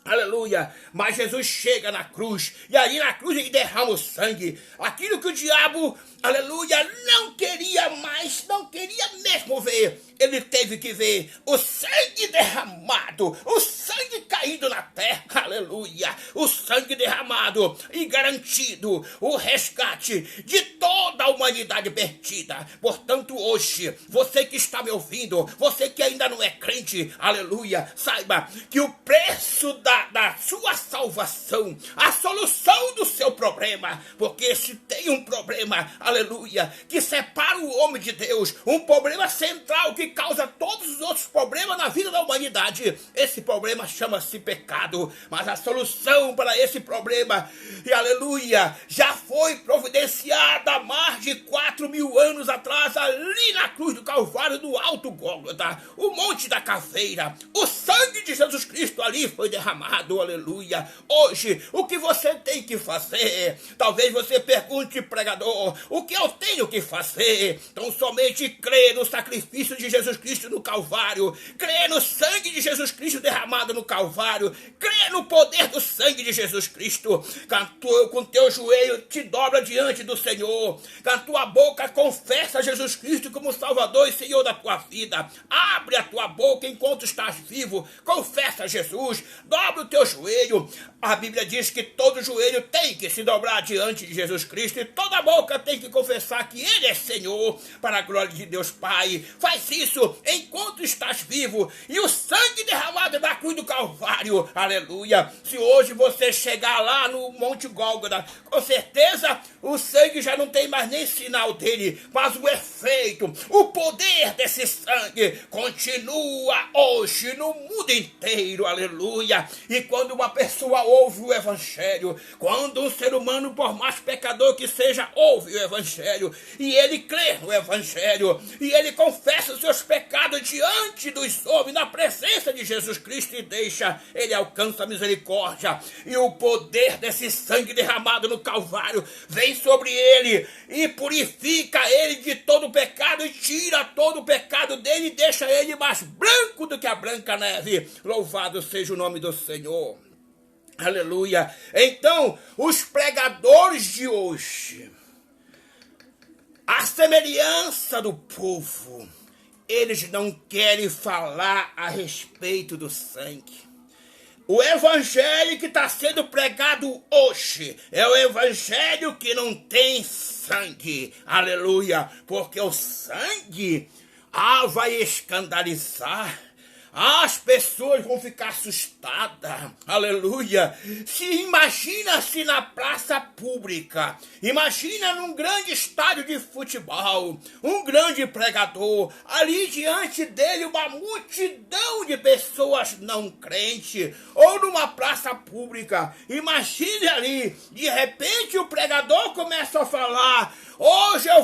Aleluia, mas Jesus chega na cruz, e aí na cruz ele derrama o sangue, aquilo que o diabo, aleluia, não queria mais, não queria mesmo ver, ele teve que ver o sangue derramado, o sangue caído na terra, aleluia, o sangue derramado e garantido o resgate de toda a humanidade perdida. Portanto, hoje, você que está me ouvindo, você que ainda não é crente, aleluia, saiba que o preço da sua salvação, a solução do seu problema, porque se tem um problema, aleluia, que separa o homem de Deus, um problema central que causa todos os outros problemas na vida da humanidade, esse problema chama-se pecado, mas a solução para esse problema, e aleluia, já foi providenciada há mais de 4.000 anos atrás, ali na cruz do Calvário, do Alto Gólgota, o Monte da Caveira. O sangue de Jesus Cristo ali foi derramado, aleluia. Hoje, o que você tem que fazer? Talvez você pergunte, pregador, o que eu tenho que fazer? Então, somente crer no sacrifício de Jesus Cristo no Calvário, crer no sangue de Jesus Cristo derramado no Calvário, crer no poder do sangue de Jesus Cristo. Com teu joelho te dobra diante do Senhor, com a tua boca confessa Jesus Cristo como Salvador e Senhor da tua vida. Abre a tua boca enquanto estás vivo, confessa Jesus, dobra o teu joelho. A Bíblia diz que todo joelho tem que se dobrar diante de Jesus Cristo e toda boca tem que confessar que Ele é Senhor, para a glória de Deus Pai. Faz isso enquanto estás vivo e o sangue derramado na cruz do Calvário, aleluia. Se hoje você chegar lá no Monte Gólgota, com certeza o sangue já não tem mais nem sinal dele, mas o efeito, o poder desse sangue continua hoje no mundo inteiro, aleluia. E quando uma pessoa ouve o Evangelho, quando um ser humano, por mais pecador que seja, ouve o Evangelho, e ele crê no Evangelho, e ele confessa os seus pecados diante dos homens, na presença de Jesus Cristo, e ele alcança a misericórdia, e o poder desse sangue derramado no Calvário vem sobre ele, e purifica ele de todo o pecado, e tira todo o pecado dele, e deixa ele mais branco do que a branca neve. Louvado seja o nome do Senhor. Aleluia. Então, os pregadores de hoje, a semelhança do povo, eles não querem falar a respeito do sangue. O evangelho que está sendo pregado hoje é o evangelho que não tem sangue. Aleluia. Porque o sangue vai escandalizar. As pessoas vão ficar assustadas, aleluia. Imagina-se na praça pública, imagina num grande estádio de futebol, um grande pregador, ali diante dele uma multidão de pessoas não crentes, ou numa praça pública, imagine ali, de repente o pregador começa a falar: Hoje eu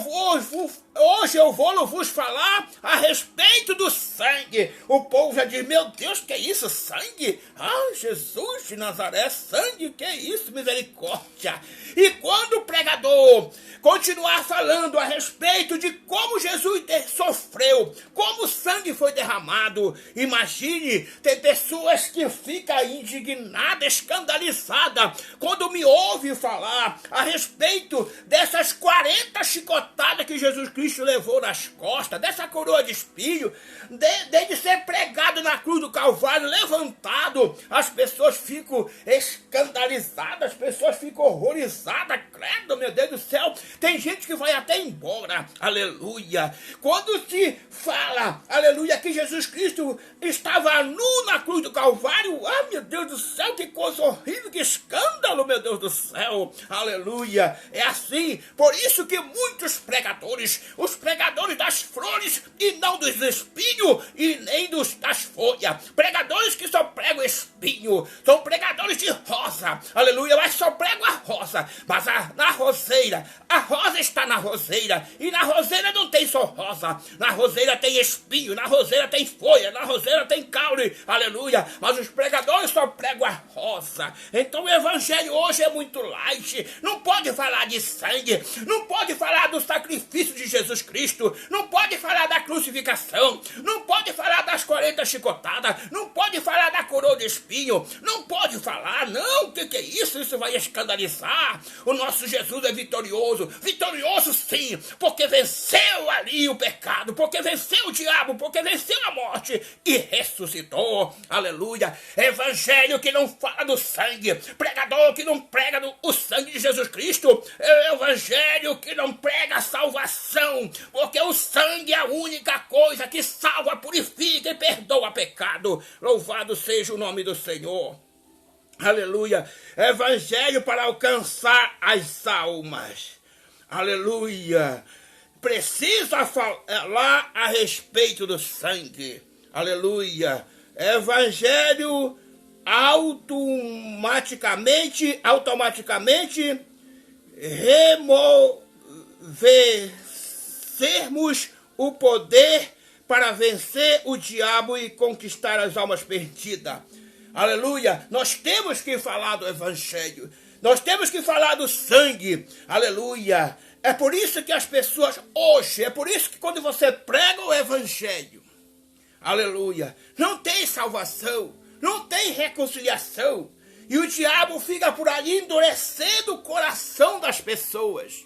vou vos falar a respeito do sangue. O povo já diz: meu Deus, que é isso, sangue? Ah, Jesus de Nazaré, sangue, que é isso, misericórdia. E quando o pregador continuar falando a respeito de como Jesus sofreu, como o sangue foi derramado, imagine, tem pessoas que ficam indignadas, escandalizadas, quando me ouvem falar a respeito dessas 40 chicotadas que Jesus Cristo levou nas costas, dessa coroa de espinho, de ser pregado na cruz do Calvário, levantado. As pessoas ficam escandalizadas, as pessoas ficam horrorizadas, credo, meu Deus do céu, tem gente que vai até embora, aleluia. Quando se fala, aleluia, que Jesus Cristo estava nu na cruz do Calvário, ah, meu Deus do céu, que coisa horrível, que escândalo, meu Deus do céu, aleluia. É assim, por isso que muitos pregadores, os pregadores das flores e não dos espinhos e nem das folhas, pregadores que só pregam espinho, são pregadores de rosa, aleluia, mas só pregam a rosa, mas na roseira, a rosa está na roseira, e na roseira não tem só rosa, na roseira tem espinho, na roseira tem folha, na roseira tem caule, aleluia, mas os pregadores só pregam a rosa. Então o evangelho hoje é muito light, não pode falar de sangue, não pode falar do sacrifício de Jesus Cristo, não pode falar da crucificação, não pode falar da das 40 chicotadas, não pode falar da coroa de espinho, não pode falar, não, o que é isso? Isso vai escandalizar. O nosso Jesus é vitorioso, vitorioso sim, porque venceu ali o pecado, porque venceu o diabo, porque venceu a morte e ressuscitou, aleluia. Evangelho que não fala do sangue, pregador que não prega o sangue de Jesus Cristo, é o evangelho que não prega a salvação, porque o sangue é a única coisa que salva, purifica e perdoa pecado. Louvado seja o nome do Senhor. Aleluia. Evangelho para alcançar as almas. Aleluia. Precisa falar a respeito do sangue. Aleluia. Evangelho automaticamente removermos o poder para vencer o diabo e conquistar as almas perdidas. Aleluia. Nós temos que falar do evangelho. Nós temos que falar do sangue. Aleluia. É por isso que as pessoas hoje, é por isso que quando você prega o evangelho, aleluia, não tem salvação, não tem reconciliação. E o diabo fica por ali endurecendo o coração das pessoas.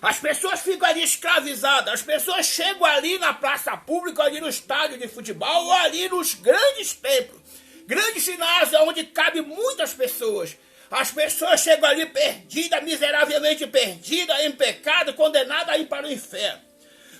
As pessoas ficam ali escravizadas. As pessoas chegam ali na praça pública, ali no estádio de futebol, ou ali nos grandes templos, grandes ginásios onde cabe muitas pessoas. As pessoas chegam ali perdidas, miseravelmente perdidas, em pecado, condenadas a ir para o inferno.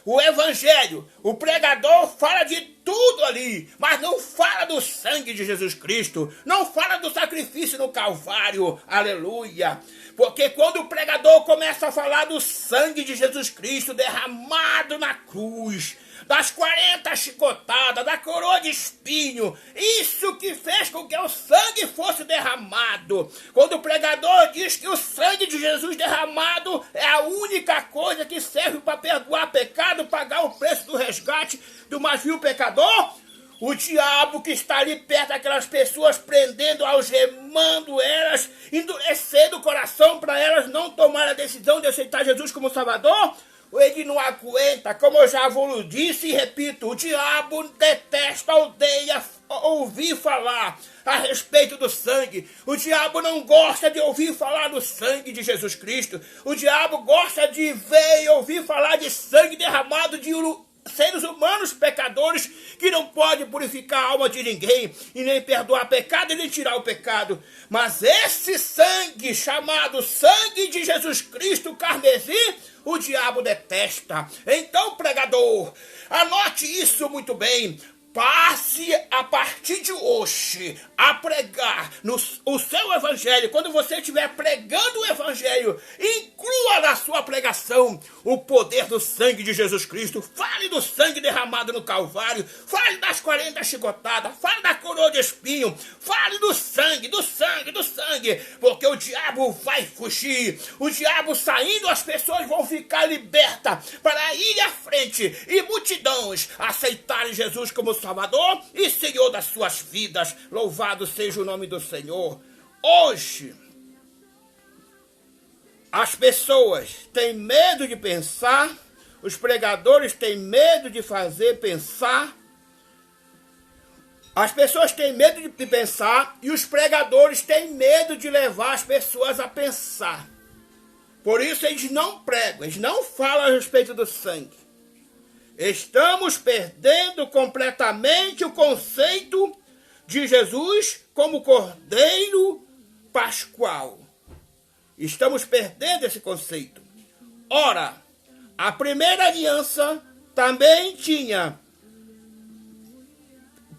O evangelho, o pregador fala de tudo ali, mas não fala do sangue de Jesus Cristo, não fala do sacrifício no Calvário, aleluia. Porque quando o pregador começa a falar do sangue de Jesus Cristo derramado na cruz, das 40 chicotadas, da coroa de espinho, isso que fez com que o sangue fosse derramado. Quando o pregador diz que o sangue de Jesus derramado é a única coisa que serve para perdoar pecado, pagar o preço do resgate do mais vil pecador, o diabo que está ali perto daquelas pessoas, prendendo, algemando elas, endurecendo o coração para elas não tomarem a decisão de aceitar Jesus como Salvador, ele não aguenta. Como eu já vos disse e repito, o diabo detesta, odeia ouvir falar a respeito do sangue. O diabo não gosta de ouvir falar do sangue de Jesus Cristo. O diabo gosta de ver e ouvir falar de sangue derramado de seres humanos pecadores que não podem purificar a alma de ninguém e nem perdoar pecado e nem tirar o pecado. Mas esse sangue chamado sangue de Jesus Cristo carmesim, o diabo detesta. Então, pregador, anote isso muito bem. Passe a partir de hoje a pregar o seu evangelho. Quando você estiver pregando o evangelho, inclua na sua pregação o poder do sangue de Jesus Cristo. Fale do sangue derramado no Calvário. Fale das 40 chicotadas. Fale da coroa de espinho. Fale do sangue, do sangue, do sangue. Porque o diabo vai fugir. O diabo saindo, as pessoas vão ficar libertas para ir à frente e multidões aceitarem Jesus como Salvador e Senhor das suas vidas. Louvado seja o nome do Senhor. Hoje, as pessoas têm medo de pensar, os pregadores têm medo de fazer pensar, as pessoas têm medo de pensar e os pregadores têm medo de levar as pessoas a pensar. Por isso eles não pregam, eles não falam a respeito do sangue. Estamos perdendo completamente o conceito de Jesus como Cordeiro Pascual. Estamos perdendo esse conceito. Ora, a primeira aliança também tinha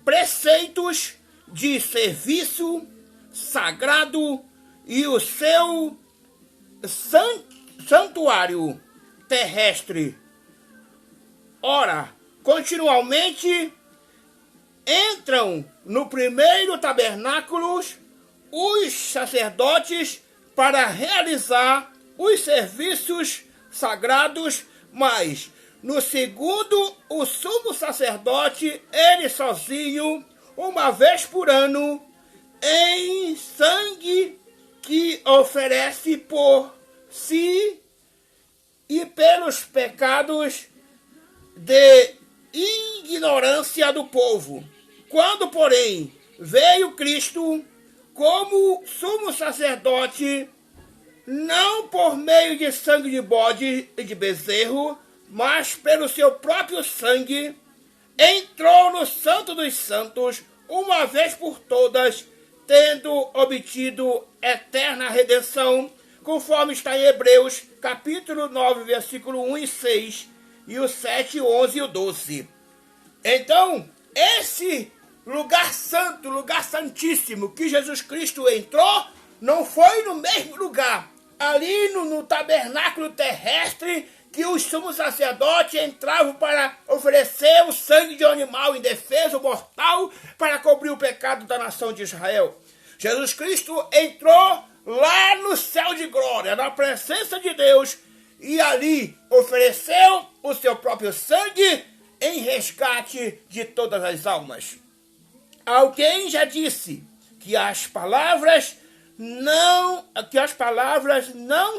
preceitos de serviço sagrado e o seu santuário terrestre. Ora, continuamente entram no primeiro tabernáculo os sacerdotes para realizar os serviços sagrados, mas no segundo, o sumo sacerdote, ele sozinho, uma vez por ano, em sangue que oferece por si e pelos pecados de ignorância do povo. Quando, porém, veio Cristo como sumo sacerdote, não por meio de sangue de bode e de bezerro, mas pelo seu próprio sangue, entrou no Santo dos Santos, uma vez por todas, tendo obtido eterna redenção, conforme está em Hebreus, capítulo 9, versículo 1 e 6, e o 7, 11 e o 12. Então, esse lugar santo, lugar santíssimo que Jesus Cristo entrou, não foi no mesmo lugar, ali no tabernáculo terrestre, que os sumos sacerdotes entravam para oferecer o sangue de um animal indefeso, mortal, para cobrir o pecado da nação de Israel. Jesus Cristo entrou lá no céu de glória, na presença de Deus, e ali ofereceu o seu próprio sangue em resgate de todas as almas. Alguém já disse que as palavras não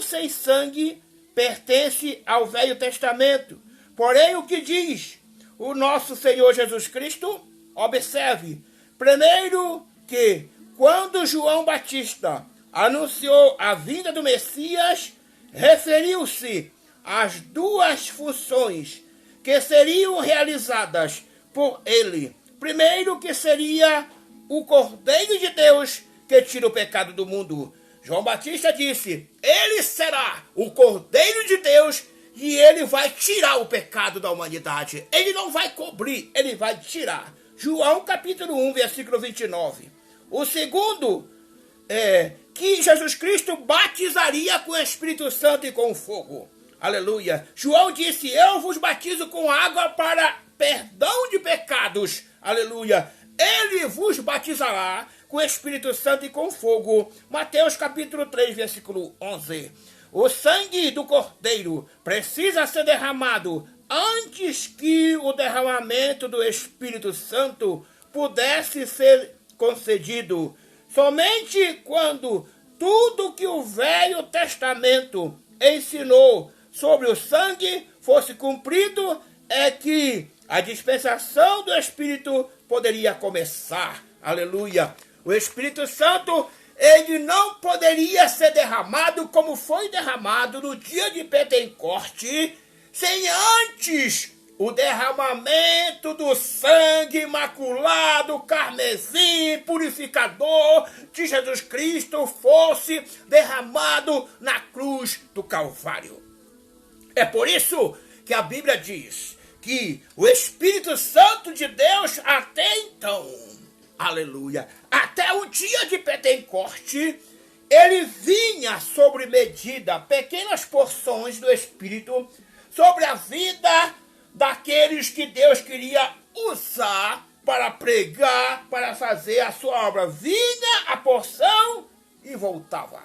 sem sangue pertence ao Velho Testamento. Porém, o que diz o nosso Senhor Jesus Cristo? Observe, primeiro que quando João Batista anunciou a vinda do Messias, referiu-se às duas funções que seriam realizadas por ele. Primeiro, que seria o Cordeiro de Deus que tira o pecado do mundo. João Batista disse, ele será o Cordeiro de Deus e ele vai tirar o pecado da humanidade. Ele não vai cobrir, ele vai tirar. João capítulo 1, versículo 29. O segundo é que Jesus Cristo batizaria com o Espírito Santo e com fogo. Aleluia. João disse, eu vos batizo com água para perdão de pecados. Aleluia. Ele vos batizará com o Espírito Santo e com fogo. Mateus capítulo 3, versículo 11. O sangue do Cordeiro precisa ser derramado antes que o derramamento do Espírito Santo pudesse ser concedido. Somente quando tudo que o Velho Testamento ensinou sobre o sangue fosse cumprido, é que a dispensação do Espírito poderia começar. Aleluia. O Espírito Santo, ele não poderia ser derramado como foi derramado no dia de Pentecoste, sem antes o derramamento do sangue imaculado, carmesim, purificador de Jesus Cristo fosse derramado na cruz do Calvário. É por isso que a Bíblia diz que o Espírito Santo de Deus até então, aleluia, até o dia de Pentecoste, ele vinha sobre medida, pequenas porções do Espírito, sobre a vida daqueles que Deus queria usar para pregar, para fazer a sua obra. Vinha a porção e voltava.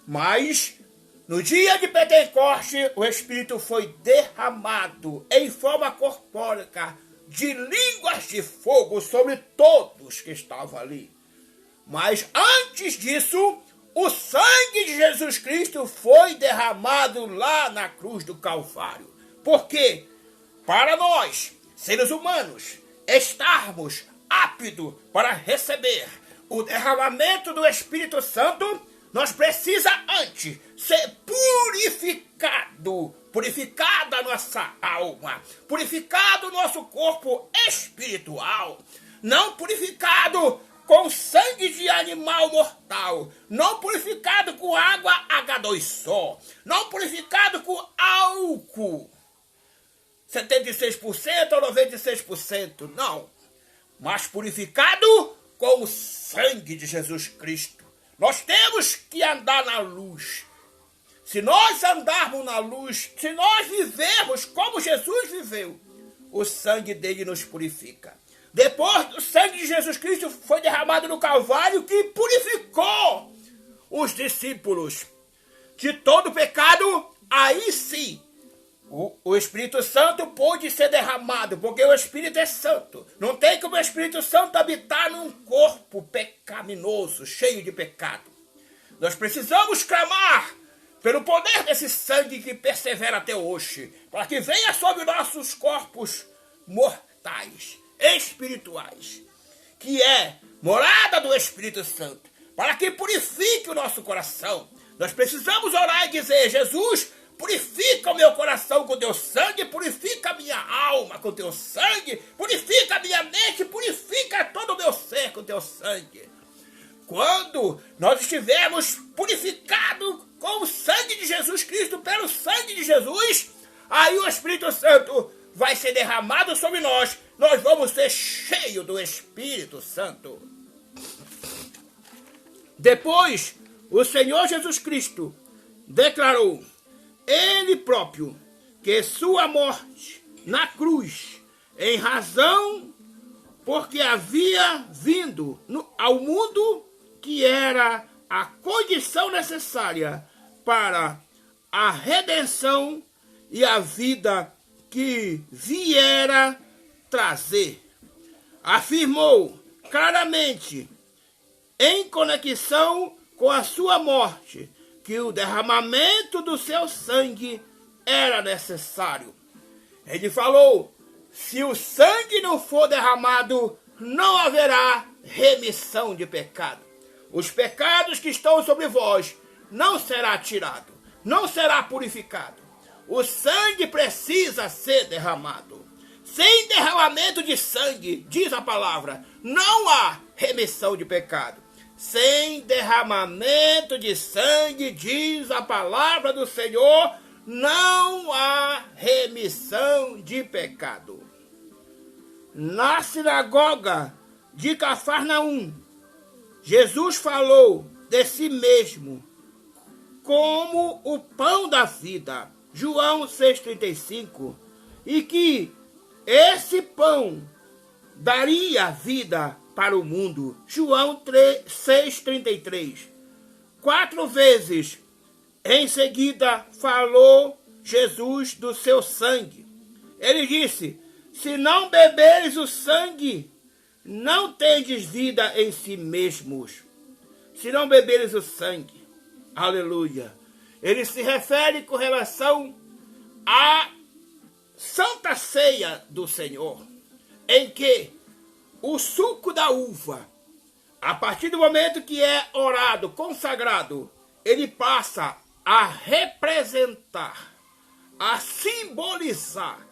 Mas no dia de Pentecoste, o Espírito foi derramado em forma corpórea, de línguas de fogo sobre todos que estavam ali. Mas antes disso, o sangue de Jesus Cristo foi derramado lá na cruz do Calvário. Porque, para nós, seres humanos, estarmos aptos para receber o derramamento do Espírito Santo, nós precisamos antes ser purificada a nossa alma, purificado o nosso corpo espiritual, não purificado com sangue de animal mortal, não purificado com água H2O, não purificado com álcool, 76% ou 96%, não, mas purificado com o sangue de Jesus Cristo. Nós temos que andar na luz. Se nós andarmos na luz, se nós vivermos como Jesus viveu, o sangue dele nos purifica. Depois do sangue de Jesus Cristo foi derramado no Calvário, que purificou os discípulos de todo pecado, aí sim o Espírito Santo pôde ser derramado, porque o Espírito é santo. Não tem como o Espírito Santo habitar num corpo pecaminoso, cheio de pecado. Nós precisamos clamar pelo poder desse sangue que persevera até hoje, para que venha sobre nossos corpos mortais, espirituais, que é morada do Espírito Santo, para que purifique o nosso coração. Nós precisamos orar e dizer: Jesus, purifica o meu coração com teu sangue, purifica a minha alma com teu sangue, purifica a minha mente, purifica todo o meu ser com teu sangue. Quando nós estivermos purificados com o sangue de Jesus Cristo, pelo sangue de Jesus, aí o Espírito Santo vai ser derramado sobre nós. Nós vamos ser cheios do Espírito Santo. Depois, o Senhor Jesus Cristo declarou, Ele próprio, que sua morte na cruz, em razão porque havia vindo ao mundo, que era a condição necessária para a redenção e a vida que viera trazer. Afirmou claramente, em conexão com a sua morte, que o derramamento do seu sangue era necessário. Ele falou: se o sangue não for derramado, não haverá remissão de pecado. Os pecados que estão sobre vós não será tirado, não será purificado. O sangue precisa ser derramado. Sem derramamento de sangue, diz a palavra, não há remissão de pecado. Sem derramamento de sangue, diz a palavra do Senhor, não há remissão de pecado. Na sinagoga de Cafarnaum, Jesus falou de si mesmo como o pão da vida, João 6,35, e que esse pão daria vida para o mundo, João 6,33. 4 vezes em seguida falou Jesus do seu sangue. Ele disse: se não beberes o sangue, não tendes vida em si mesmos. Se não beberes o sangue, aleluia. Ele se refere com relação à Santa Ceia do Senhor, em que o suco da uva, a partir do momento que é orado, consagrado, ele passa a representar, a simbolizar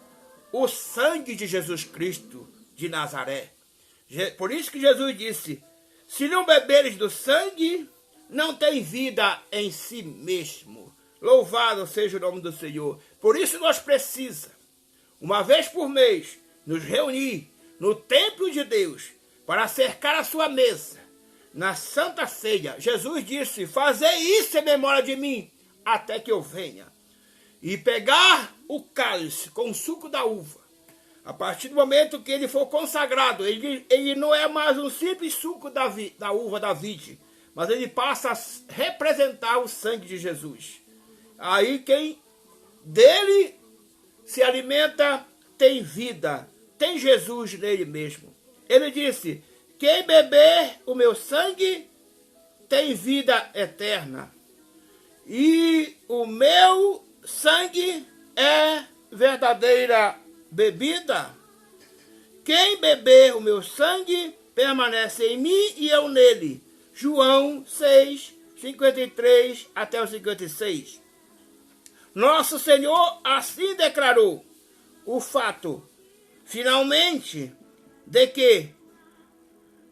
o sangue de Jesus Cristo de Nazaré. Por isso que Jesus disse: se não beberes do sangue, não tem vida em si mesmo. Louvado seja o nome do Senhor. Por isso nós precisamos, uma vez por mês, nos reunir no templo de Deus para cercar a sua mesa na Santa Ceia. Jesus disse: fazei isso em memória de mim, até que eu venha. E pegar o cálice com o suco da uva. A partir do momento que ele for consagrado, ele não é mais um simples suco da uva da vide, mas ele passa a representar o sangue de Jesus. Aí quem dele se alimenta tem vida, tem Jesus nele mesmo. Ele disse: quem beber o meu sangue tem vida eterna. E o meu sangue é verdadeira bebida. Quem beber o meu sangue permanece em mim e eu nele. João 6, 53 até o 56. Nosso Senhor assim declarou o fato, finalmente, de que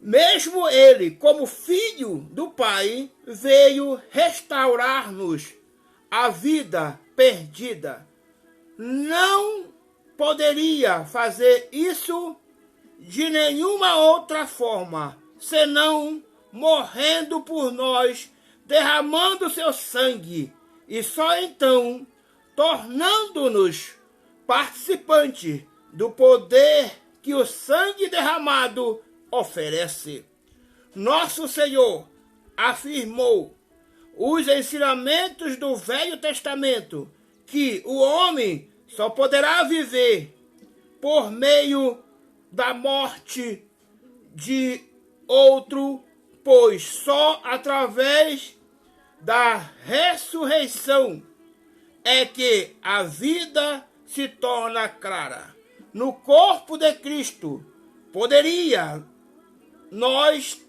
mesmo ele, como filho do Pai, veio restaurar-nos a vida perdida. Não poderia fazer isso de nenhuma outra forma, senão morrendo por nós, derramando seu sangue, e só então tornando-nos participantes do poder que o sangue derramado oferece. Nosso Senhor afirmou os ensinamentos do Velho Testamento, que o homem só poderá viver por meio da morte de outro, pois só através da ressurreição é que a vida se torna clara. no corpo de Cristo, poderia nós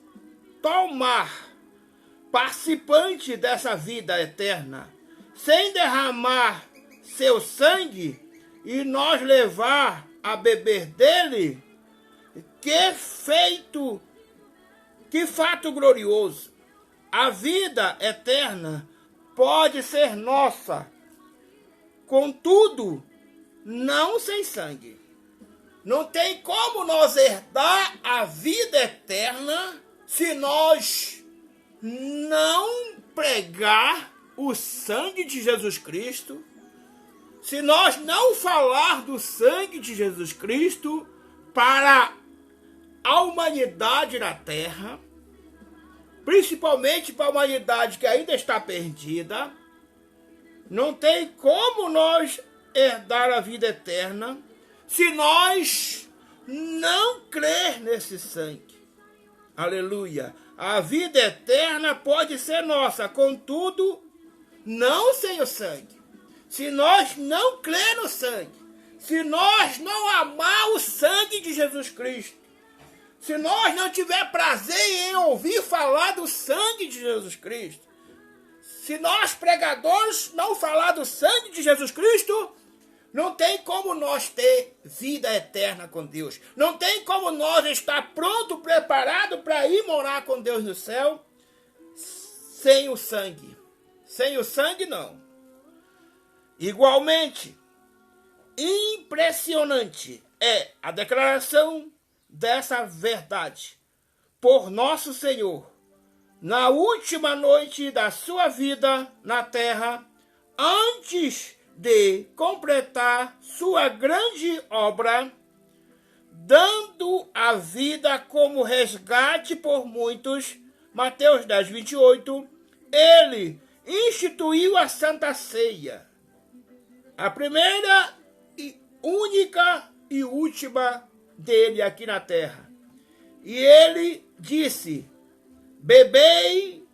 tomar participante dessa vida eterna, sem derramar seu sangue e nós levar a beber dele? Que fato glorioso! A vida eterna pode ser nossa, contudo, não sem sangue. Não tem como nós herdar a vida eterna se nós não pregar o sangue de Jesus Cristo, se nós não falar do sangue de Jesus Cristo para a humanidade na Terra, principalmente para a humanidade que ainda está perdida. Não tem como nós herdar a vida eterna se nós não crer nesse sangue. Aleluia! A vida eterna pode ser nossa, contudo, não sem o sangue. Se nós não crer no sangue, se nós não amar o sangue de Jesus Cristo, se nós não tiver prazer em ouvir falar do sangue de Jesus Cristo, se nós pregadores não falar do sangue de Jesus Cristo, não tem como nós ter vida eterna com Deus. Não tem como nós estar pronto, preparado para ir morar com Deus no céu sem o sangue. Sem o sangue, não. Igualmente, impressionante é a declaração dessa verdade por nosso Senhor na última noite da sua vida na terra, antes de completar sua grande obra, dando a vida como resgate por muitos. Mateus 10, 28, ele instituiu a Santa Ceia, a primeira e única e última dele aqui na terra. E ele disse: bebei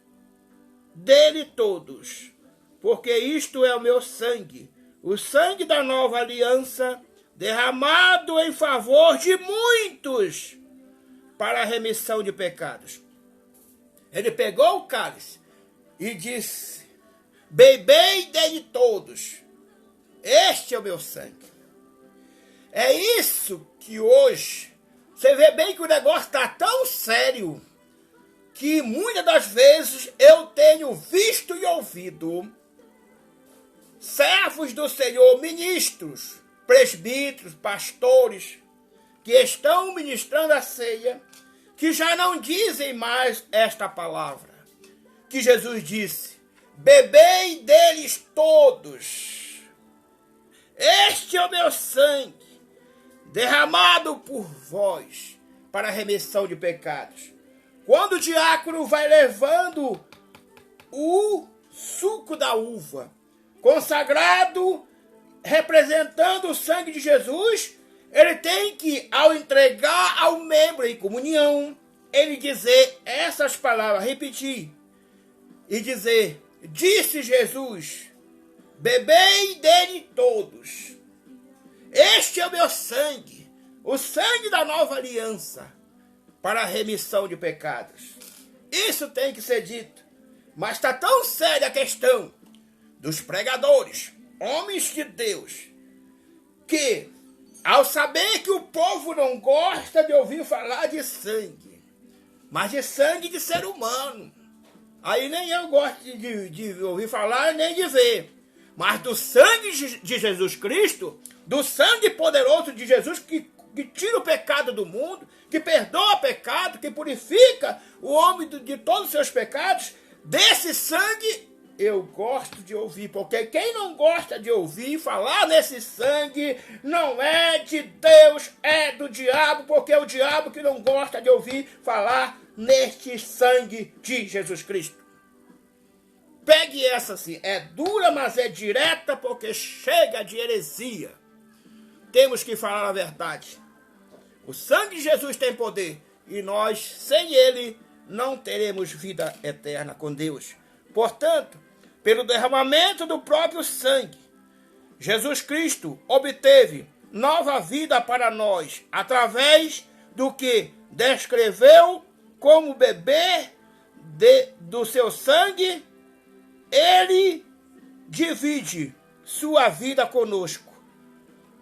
dele todos, porque isto é o meu sangue, o sangue da nova aliança, derramado em favor de muitos para a remissão de pecados. Ele pegou o cálice e disse: bebei dele todos, este é o meu sangue. É isso que hoje, você vê bem que o negócio está tão sério, que muitas das vezes eu tenho visto e ouvido servos do Senhor, ministros, presbíteros, pastores, que estão ministrando a ceia, que já não dizem mais esta palavra, que Jesus disse: bebei deles todos, este é o meu sangue, derramado por vós para a remissão de pecados. Quando o diácono vai levando o suco da uva, consagrado, representando o sangue de Jesus, ele tem que, ao entregar ao membro em comunhão, ele dizer essas palavras, repetir, e dizer: disse Jesus, bebei dele todos, este é o meu sangue, o sangue da nova aliança, para a remissão de pecados. Isso tem que ser dito. Mas está tão séria a questão dos pregadores, homens de Deus, que, ao saber que o povo não gosta de ouvir falar de sangue, mas de sangue de ser humano, aí nem eu gosto de ouvir falar, nem de ver, mas do sangue de Jesus Cristo, do sangue poderoso de Jesus que tira o pecado do mundo, que perdoa o pecado, que purifica o homem de todos os seus pecados, desse sangue eu gosto de ouvir, porque quem não gosta de ouvir falar nesse sangue não é de Deus, é do diabo, porque é o diabo que não gosta de ouvir falar neste sangue de Jesus Cristo. Pegue essa assim, é dura, mas é direta, porque chega de heresia. Temos que falar a verdade. O sangue de Jesus tem poder, e nós, sem ele, não teremos vida eterna com Deus. Portanto, pelo derramamento do próprio sangue, Jesus Cristo obteve nova vida para nós, através do que descreveu como beber do seu sangue, ele divide sua vida conosco.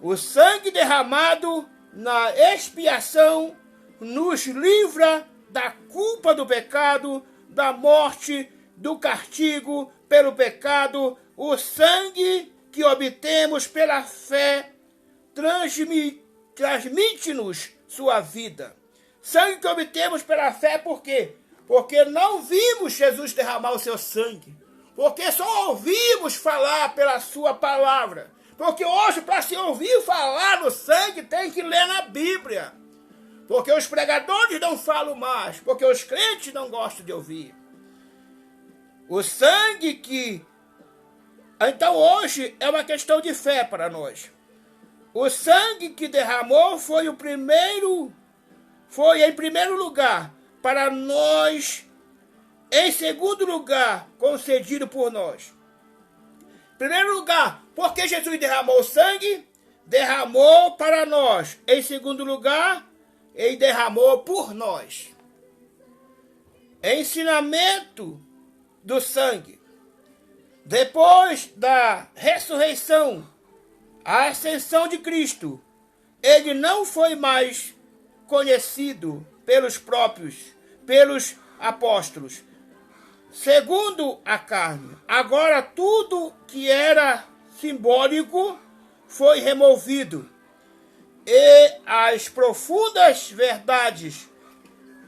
O sangue derramado na expiação nos livra da culpa do pecado, da morte, do castigo pelo pecado. O sangue que obtemos pela fé transmite-nos sua vida. Sangue que obtemos pela fé, por quê? Porque não vimos Jesus derramar o seu sangue. Porque só ouvimos falar pela sua palavra. Porque hoje, para se ouvir falar no sangue, tem que ler na Bíblia. Porque os pregadores não falam mais. Porque os crentes não gostam de ouvir. O sangue que... Então hoje é uma questão de fé para nós. O sangue que derramou foi em primeiro lugar para nós, em segundo lugar, concedido por nós. Em primeiro lugar, porque Jesus derramou o sangue, derramou para nós. Em segundo lugar, ele derramou por nós. Ensinamento do sangue. Depois da ressurreição, a ascensão de Cristo, ele não foi mais conhecido pelos apóstolos, segundo a carne. Agora tudo que era simbólico foi removido e as profundas verdades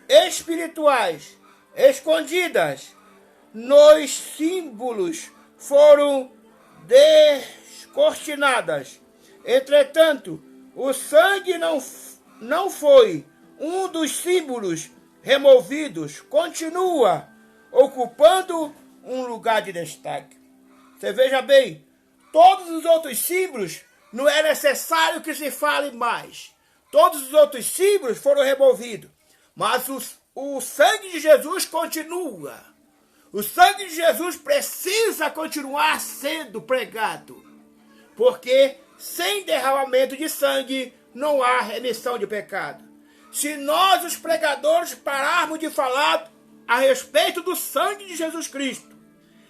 espirituais escondidas nos símbolos foram descortinadas. Entretanto, o sangue não foi um dos símbolos removidos, continua ocupando um lugar de destaque. Você veja bem, todos os outros símbolos não é necessário que se fale mais. Todos os outros símbolos foram removidos, mas o sangue de Jesus continua. O sangue de Jesus precisa continuar sendo pregado, porque sem derramamento de sangue não há remissão de pecado. Se nós, os pregadores, pararmos de falar a respeito do sangue de Jesus Cristo,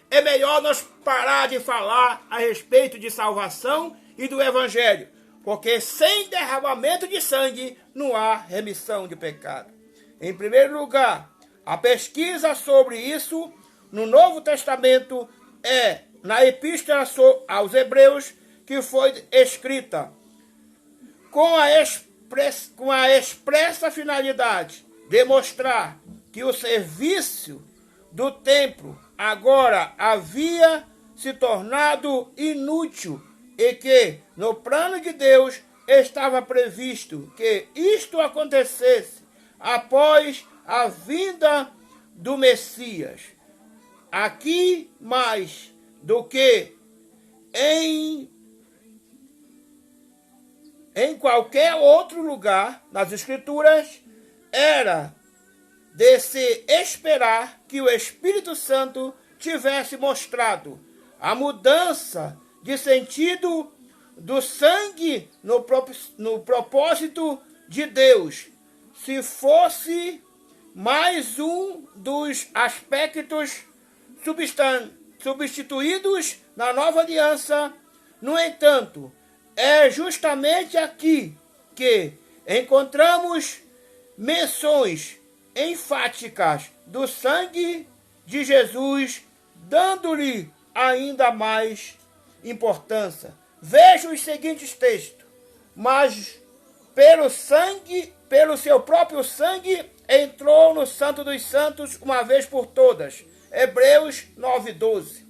é melhor nós parar de falar a respeito de salvação e do Evangelho, porque sem derramamento de sangue não há remissão de pecado. Em primeiro lugar, a pesquisa sobre isso no Novo Testamento é na Epístola aos Hebreus, que foi escrita com a expressa finalidade de mostrar que o serviço do templo agora havia se tornado inútil e que no plano de Deus estava previsto que isto acontecesse após a vinda do Messias. Aqui, mais do que em qualquer outro lugar nas Escrituras, era de se esperar que o Espírito Santo tivesse mostrado a mudança de sentido do sangue no propósito de Deus, se fosse mais um dos aspectos substituídos na nova aliança. No entanto, é justamente aqui que encontramos menções enfáticas do sangue de Jesus, dando-lhe ainda mais importância. Veja os seguintes textos. Mas pelo seu próprio sangue, entrou no Santo dos Santos uma vez por todas. Hebreus 9:12.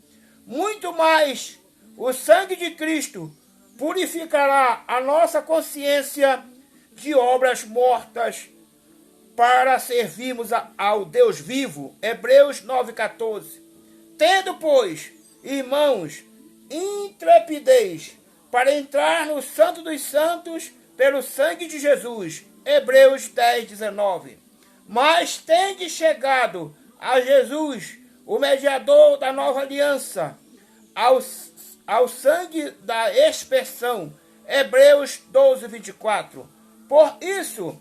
Muito mais, o sangue de Cristo purificará a nossa consciência de obras mortas para servirmos ao Deus vivo. Hebreus 9:14. Tendo, pois, irmãos, intrepidez para entrar no Santo dos Santos pelo sangue de Jesus. Hebreus 10:19. Mas tende chegado a Jesus, o mediador da nova aliança, ao sangue da expiação, Hebreus 12, 24. Por isso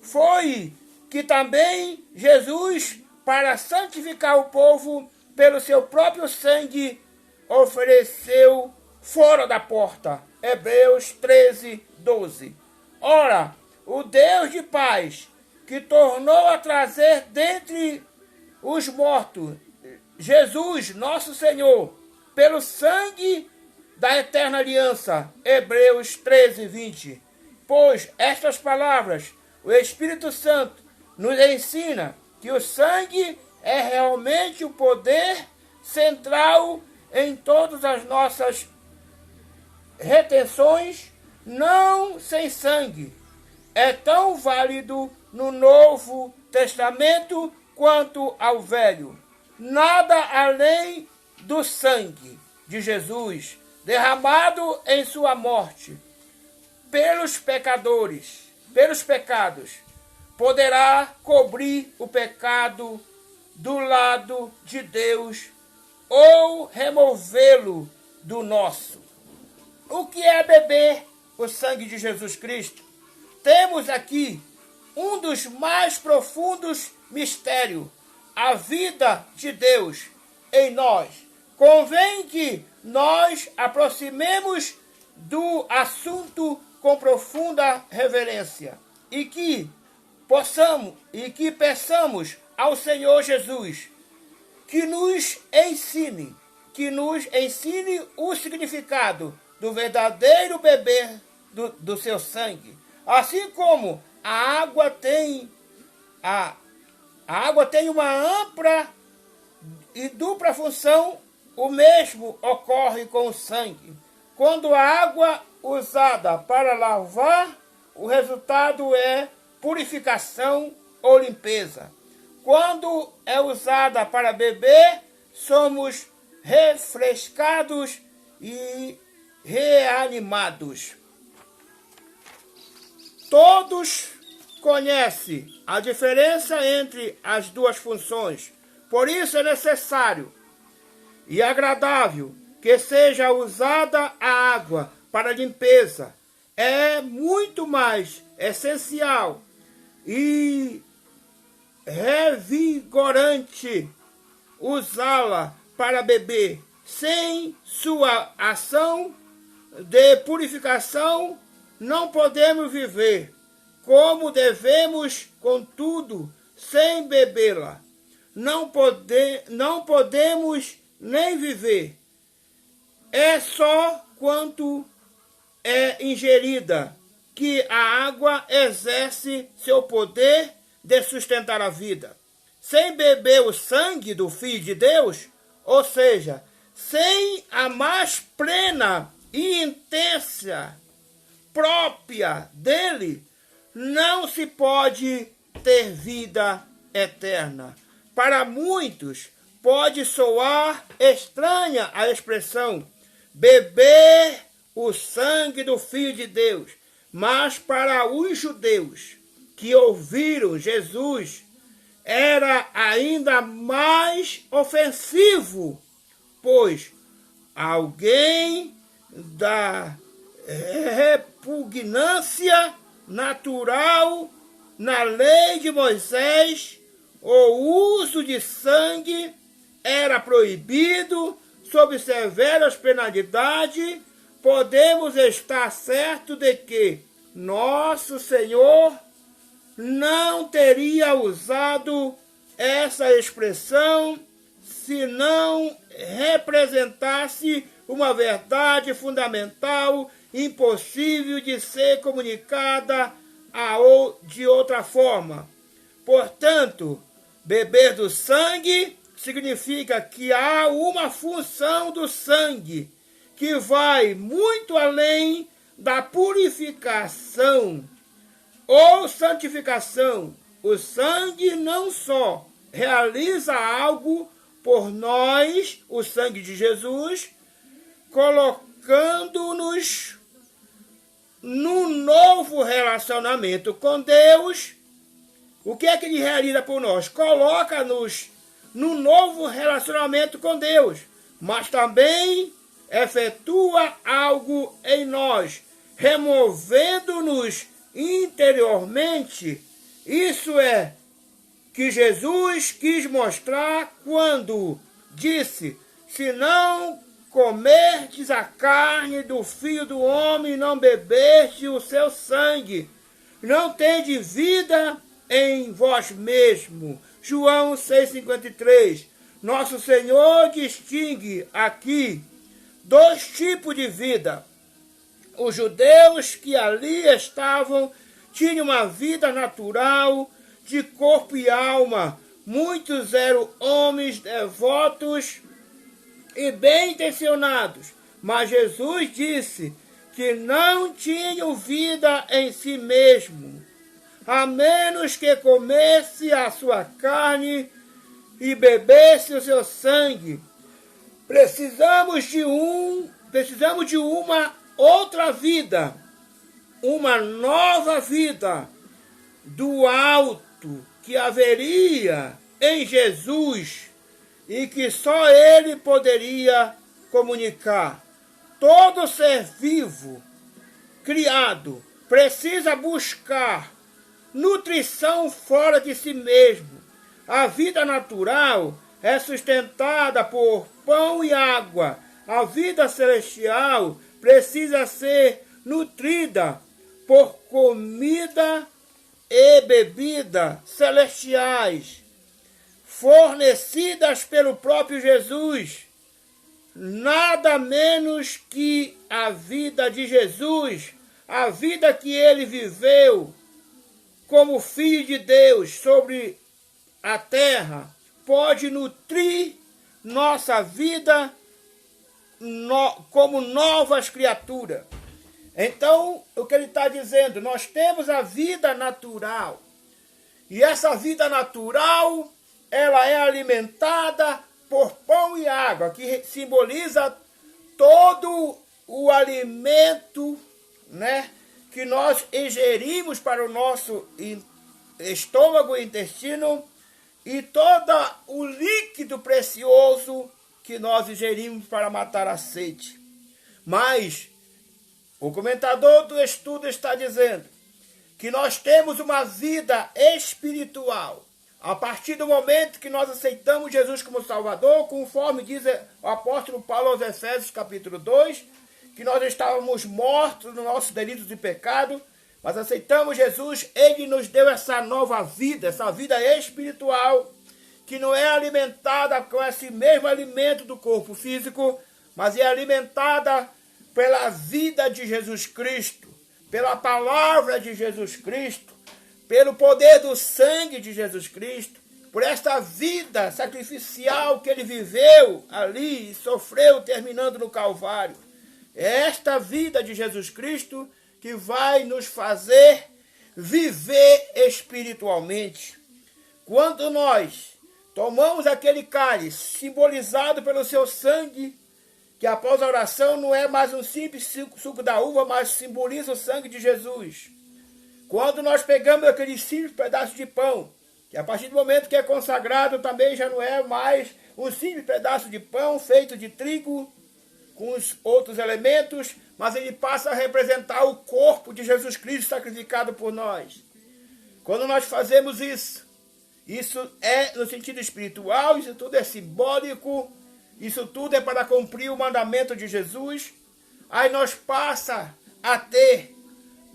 foi que também Jesus, para santificar o povo, pelo seu próprio sangue, ofereceu fora da porta. Hebreus 13, 12. Ora, o Deus de paz, que tornou a trazer dentre os mortos Jesus, nosso Senhor, pelo sangue da eterna aliança. Hebreus 13, 20. Pois estas palavras, o Espírito Santo nos ensina que o sangue é realmente o poder central em todas as nossas retenções. Não sem sangue é tão válido no Novo Testamento quanto ao Velho. Nada além do sangue de Jesus derramado em sua morte pelos pecadores, pelos pecados, poderá cobrir o pecado do lado de Deus ou removê-lo do nosso. O que é beber o sangue de Jesus Cristo? Temos aqui um dos mais profundos mistérios, a vida de Deus em nós. Convém que nós aproximemos do assunto com profunda reverência e que peçamos ao Senhor Jesus que nos ensine o significado do verdadeiro beber do seu sangue. Assim como a água tem uma ampla e dupla função, o mesmo ocorre com o sangue. Quando a água usada para lavar, o resultado é purificação ou limpeza. Quando é usada para beber, somos refrescados e reanimados. Todos conhecem a diferença entre as duas funções. Por isso é necessário e agradável que seja usada a água para limpeza. É muito mais essencial e revigorante usá-la para beber. Sem sua ação de purificação, não podemos viver como devemos, contudo, sem bebê-la. Não podemos nem viver. É só quanto é ingerida que a água exerce seu poder de sustentar a vida. Sem beber o sangue do Filho de Deus, ou seja, sem a mais plena e intensa própria dele, não se pode ter vida eterna. Para muitos pode soar estranha a expressão beber o sangue do Filho de Deus, mas para os judeus que ouviram Jesus era ainda mais ofensivo, pois alguém da repugnância natural na lei de Moisés, o uso de sangue era proibido sob severas penalidades. Podemos estar certos de que nosso Senhor não teria usado essa expressão se não representasse uma verdade fundamental, impossível de ser comunicada de outra forma. Portanto, beber do sangue significa que há uma função do sangue que vai muito além da purificação ou santificação. O sangue não só realiza algo por nós, o sangue de Jesus, colocando-nos num novo relacionamento com Deus. O que é que ele realiza por nós? Coloca-nos num novo relacionamento com Deus, mas também efetua algo em nós, removendo-nos interiormente. Isso é que Jesus quis mostrar quando disse: se não comerdes a carne do Filho do Homem e não beberdes o seu sangue, não tendes vida em vós mesmo. João 6,53. Nosso Senhor distingue aqui dois tipos de vida. Os judeus que ali estavam tinham uma vida natural de corpo e alma. Muitos eram homens devotos e bem intencionados, mas Jesus disse que não tinham vida em si mesmo, a menos que comesse a sua carne e bebesse o seu sangue. Precisamos de uma outra vida, uma nova vida do alto que haveria em Jesus e que só Ele poderia comunicar. Todo ser vivo, criado, precisa buscar nutrição fora de si mesmo. A vida natural é sustentada por pão e água. A vida celestial precisa ser nutrida por comida e bebida celestiais, fornecidas pelo próprio Jesus. Nada menos que a vida de Jesus, a vida que ele viveu como Filho de Deus sobre a terra, pode nutrir nossa vida como novas criaturas. Então, o que ele está dizendo, nós temos a vida natural. E essa vida natural, ela é alimentada por pão e água, que simboliza todo o alimento, né, que nós ingerimos para o nosso estômago e intestino, e todo o líquido precioso que nós ingerimos para matar a sede. Mas o comentador do estudo está dizendo que nós temos uma vida espiritual a partir do momento que nós aceitamos Jesus como Salvador, conforme diz o apóstolo Paulo aos Efésios capítulo 2, que nós estávamos mortos nos nossos delitos e pecado, mas aceitamos Jesus, Ele nos deu essa nova vida, essa vida espiritual, que não é alimentada com esse mesmo alimento do corpo físico, mas é alimentada pela vida de Jesus Cristo, pela palavra de Jesus Cristo, pelo poder do sangue de Jesus Cristo, por esta vida sacrificial que ele viveu ali e sofreu terminando no Calvário. É esta vida de Jesus Cristo que vai nos fazer viver espiritualmente. Quando nós tomamos aquele cálice simbolizado pelo seu sangue, que após a oração não é mais um simples suco da uva, mas simboliza o sangue de Jesus. Quando nós pegamos aquele simples pedaço de pão, que a partir do momento que é consagrado também já não é mais um simples pedaço de pão feito de trigo com os outros elementos, mas ele passa a representar o corpo de Jesus Cristo sacrificado por nós. Quando nós fazemos isso é no sentido espiritual, isso tudo é simbólico, isso tudo é para cumprir o mandamento de Jesus. Aí nós passa a ter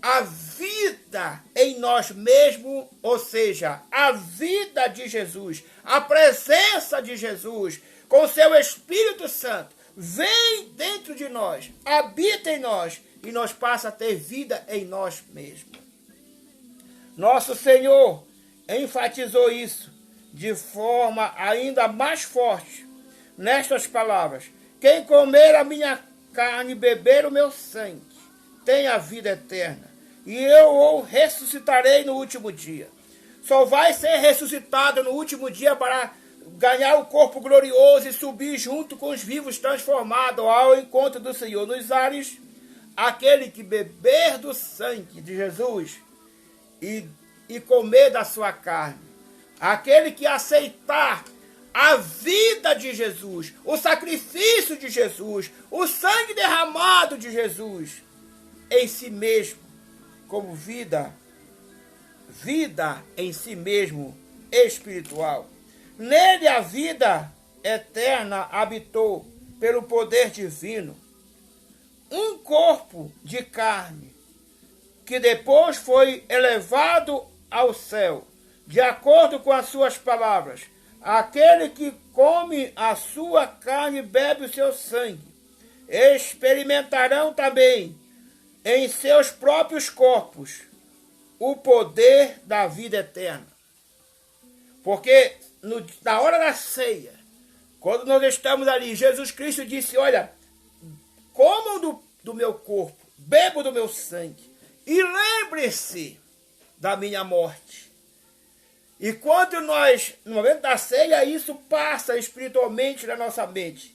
a vida em nós mesmos, ou seja, a vida de Jesus, a presença de Jesus, com seu Espírito Santo, vem dentro de nós, habita em nós, e nós passa a ter vida em nós mesmos. Nosso Senhor enfatizou isso de forma ainda mais forte nestas palavras: quem comer a minha carne e beber o meu sangue tem a vida eterna, e eu o ressuscitarei no último dia. Só vai ser ressuscitado no último dia para ganhar o corpo glorioso e subir junto com os vivos transformados ao encontro do Senhor nos ares. Aquele que beber do sangue de Jesus e comer da sua carne, aquele que aceitar a vida de Jesus, o sacrifício de Jesus, o sangue derramado de Jesus, em si mesmo, como vida em si mesmo espiritual. Nele a vida eterna habitou pelo poder divino. Um corpo de carne que depois foi elevado ao céu, de acordo com as suas palavras. Aquele que come a sua carne e bebe o seu sangue, experimentarão também em seus próprios corpos o poder da vida eterna. Porque na hora da ceia, quando nós estamos ali, Jesus Cristo disse, olha, comam do meu corpo, bebam do meu sangue, e lembre-se da minha morte. E quando nós, no momento da ceia, isso passa espiritualmente na nossa mente.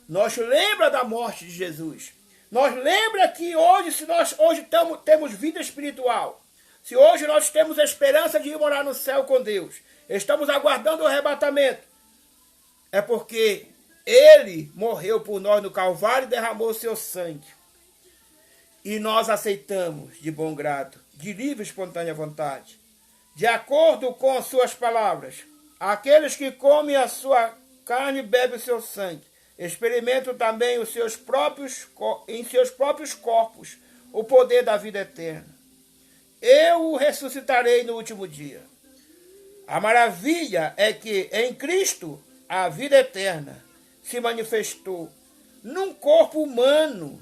Nós lembra da morte de Jesus. Nós lembra que hoje, se nós hoje temos vida espiritual, se hoje nós temos a esperança de ir morar no céu com Deus, estamos aguardando o arrebatamento, é porque Ele morreu por nós no Calvário e derramou o seu sangue. E nós aceitamos de bom grado, de livre e espontânea vontade, de acordo com as suas palavras. Aqueles que comem a sua carne e bebem o seu sangue, experimentam também em seus próprios corpos o poder da vida eterna. Eu o ressuscitarei no último dia. A maravilha é que em Cristo a vida eterna se manifestou num corpo humano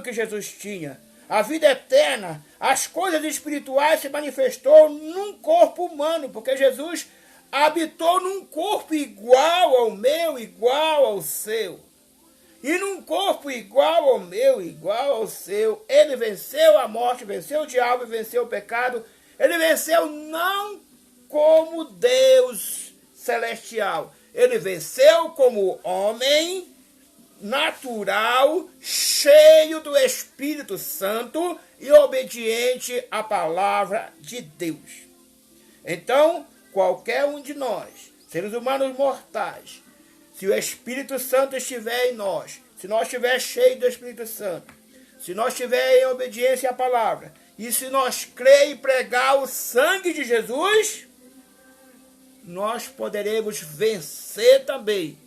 que Jesus tinha. A vida eterna, as coisas espirituais se manifestou num corpo humano, porque Jesus habitou num corpo igual ao meu, igual ao seu. E num corpo igual ao meu, igual ao seu, ele venceu a morte, venceu o diabo, venceu o pecado. Ele venceu não como Deus celestial. Ele venceu como homem natural, cheio do Espírito Santo e obediente à palavra de Deus. Então, qualquer um de nós, seres humanos mortais, se o Espírito Santo estiver em nós, se nós estiver cheio do Espírito Santo, se nós estiver em obediência à palavra, e se nós crer e pregar o sangue de Jesus, nós poderemos vencer também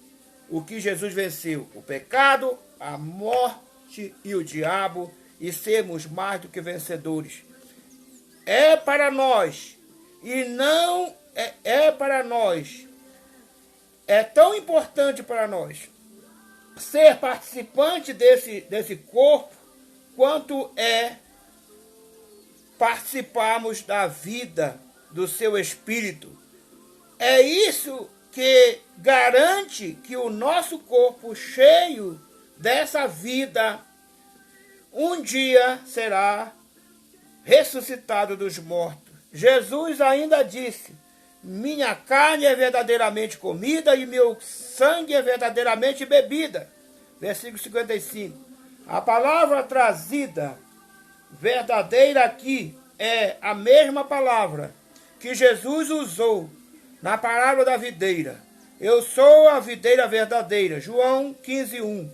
o que Jesus venceu, o pecado, a morte e o diabo, e sermos mais do que vencedores. É para nós, e não é para nós, é tão importante para nós ser participante desse corpo, quanto é participarmos da vida do seu Espírito. É isso que garante que o nosso corpo cheio dessa vida um dia será ressuscitado dos mortos. Jesus ainda disse, minha carne é verdadeiramente comida e meu sangue é verdadeiramente bebida. Versículo 55. A palavra trazida, verdadeira aqui, é a mesma palavra que Jesus usou na parábola da videira. Eu sou a videira verdadeira. João 15:1.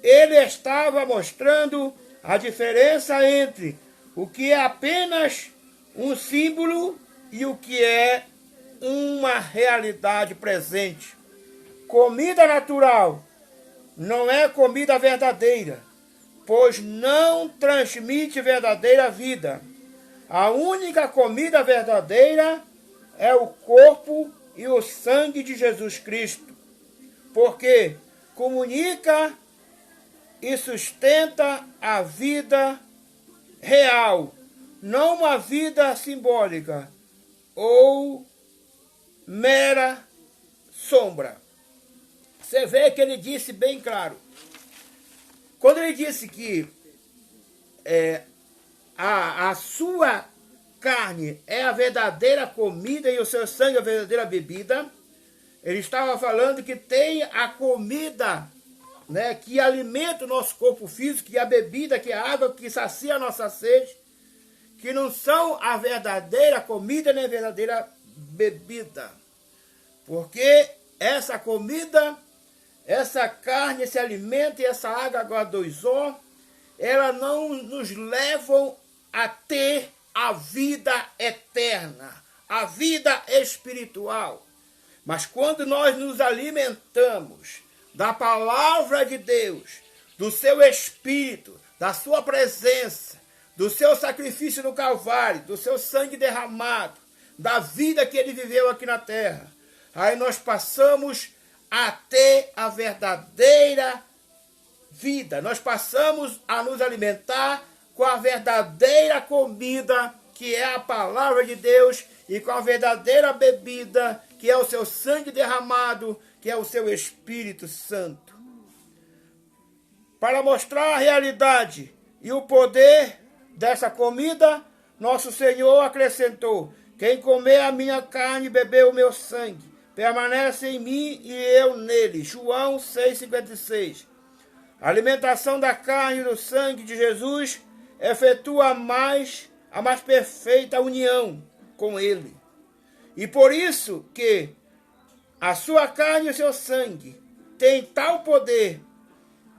Ele estava mostrando a diferença entre o que é apenas um símbolo e o que é uma realidade presente. Comida natural não é comida verdadeira, pois não transmite verdadeira vida. A única comida verdadeira é o corpo e o sangue de Jesus Cristo, porque comunica e sustenta a vida real, não uma vida simbólica ou mera sombra. Você vê que ele disse bem claro. Quando ele disse que a sua carne é a verdadeira comida e o seu sangue é a verdadeira bebida, ele estava falando que tem a comida, né, que alimenta o nosso corpo físico, e a bebida, que é a água que sacia a nossa sede, que não são a verdadeira comida nem a verdadeira bebida. Porque essa comida, essa carne, esse alimento e essa água H2O, elas não nos levam a ter a vida eterna, a vida espiritual. Mas quando nós nos alimentamos da palavra de Deus, do seu Espírito, da sua presença, do seu sacrifício no Calvário, do seu sangue derramado, da vida que ele viveu aqui na terra, aí nós passamos a ter a verdadeira vida. Nós passamos a nos alimentar com a verdadeira comida, que é a palavra de Deus, e com a verdadeira bebida, que é o seu sangue derramado, que é o seu Espírito Santo. Para mostrar a realidade e o poder dessa comida, nosso Senhor acrescentou: quem comer a minha carne e beber o meu sangue, permanece em mim e eu nele. João 6,56. A alimentação da carne e do sangue de Jesus efetua a mais perfeita união com ele. E por isso que a sua carne e o seu sangue têm tal poder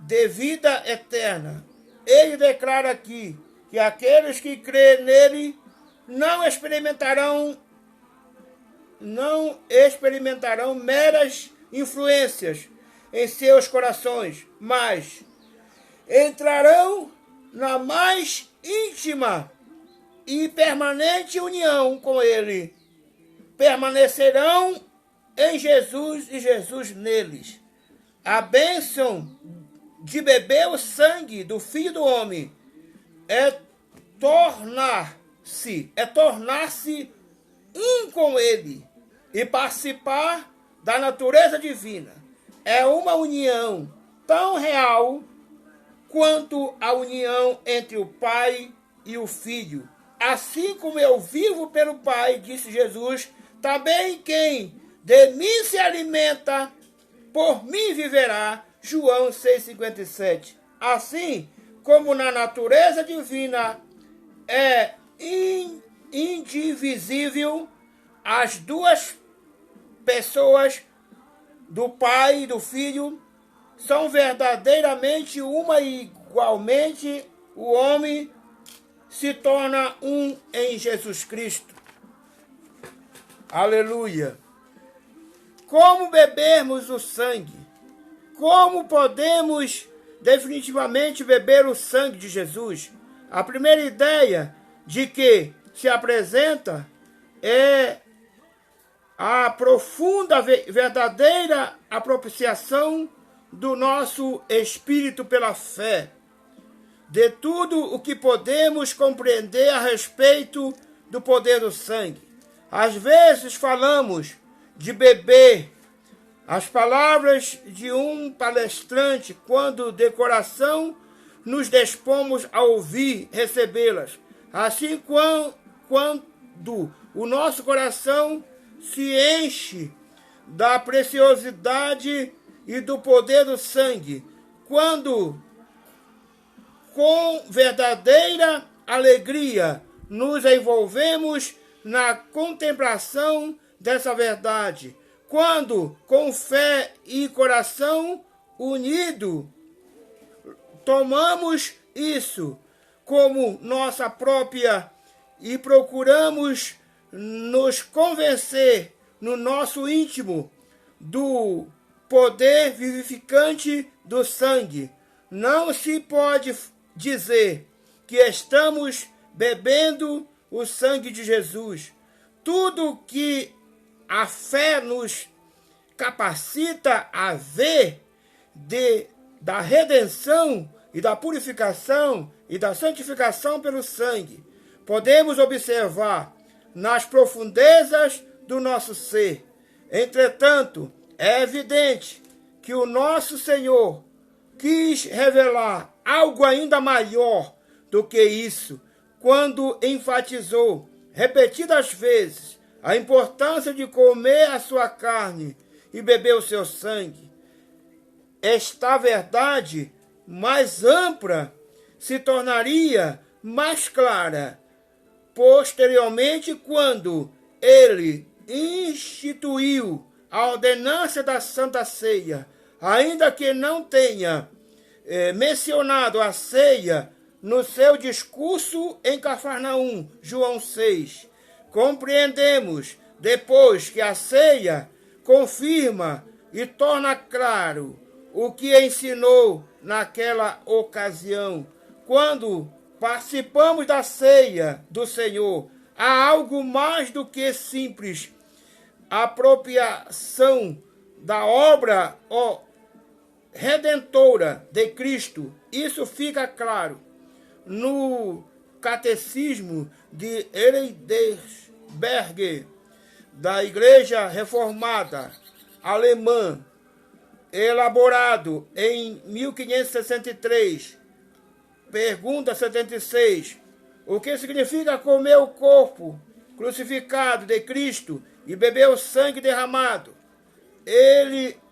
de vida eterna. Ele declara aqui que aqueles que crêem nele não experimentarão meras influências em seus corações, mas entrarão na mais íntima e permanente união com ele. Permanecerão em Jesus e Jesus neles. A bênção de beber o sangue do Filho do Homem é tornar-se um com ele e participar da natureza divina. É uma união tão real quanto a união entre o Pai e o Filho. Assim como eu vivo pelo Pai, disse Jesus, também quem de mim se alimenta, por mim viverá. João 6,57. Assim como na natureza divina é indivisível, as duas pessoas do Pai e do Filho são verdadeiramente uma, e igualmente o homem se torna um em Jesus Cristo. Aleluia! Como bebermos o sangue? Como podemos definitivamente beber o sangue de Jesus? A primeira ideia de que se apresenta é a profunda, verdadeira propiciação do nosso espírito pela fé, de tudo o que podemos compreender a respeito do poder do sangue. Às vezes falamos de beber as palavras de um palestrante quando de coração nos dispomos a ouvir, recebê-las. Assim quando o nosso coração se enche da preciosidade e do poder do sangue, quando com verdadeira alegria nos envolvemos na contemplação dessa verdade, quando com fé e coração unido tomamos isso como nossa própria e procuramos nos convencer no nosso íntimo do poder vivificante do sangue. Não se pode dizer que estamos bebendo o sangue de Jesus. Tudo que a fé nos capacita a ver da redenção e da purificação e da santificação pelo sangue, podemos observar nas profundezas do nosso ser. Entretanto, é evidente que o nosso Senhor quis revelar algo ainda maior do que isso, quando enfatizou repetidas vezes a importância de comer a sua carne e beber o seu sangue. Esta verdade mais ampla se tornaria mais clara posteriormente quando ele instituiu a ordenança da Santa Ceia, ainda que não tenha mencionado a ceia no seu discurso em Cafarnaum, João 6. Compreendemos depois que a ceia confirma e torna claro o que ensinou naquela ocasião. Quando participamos da ceia do Senhor, há algo mais do que simples apropriação da obra redentora de Cristo. Isso fica claro no Catecismo de Heidelberg, da Igreja Reformada Alemã, elaborado em 1563. Pergunta 76. O que significa comer o corpo crucificado de Cristo e beber o sangue derramado?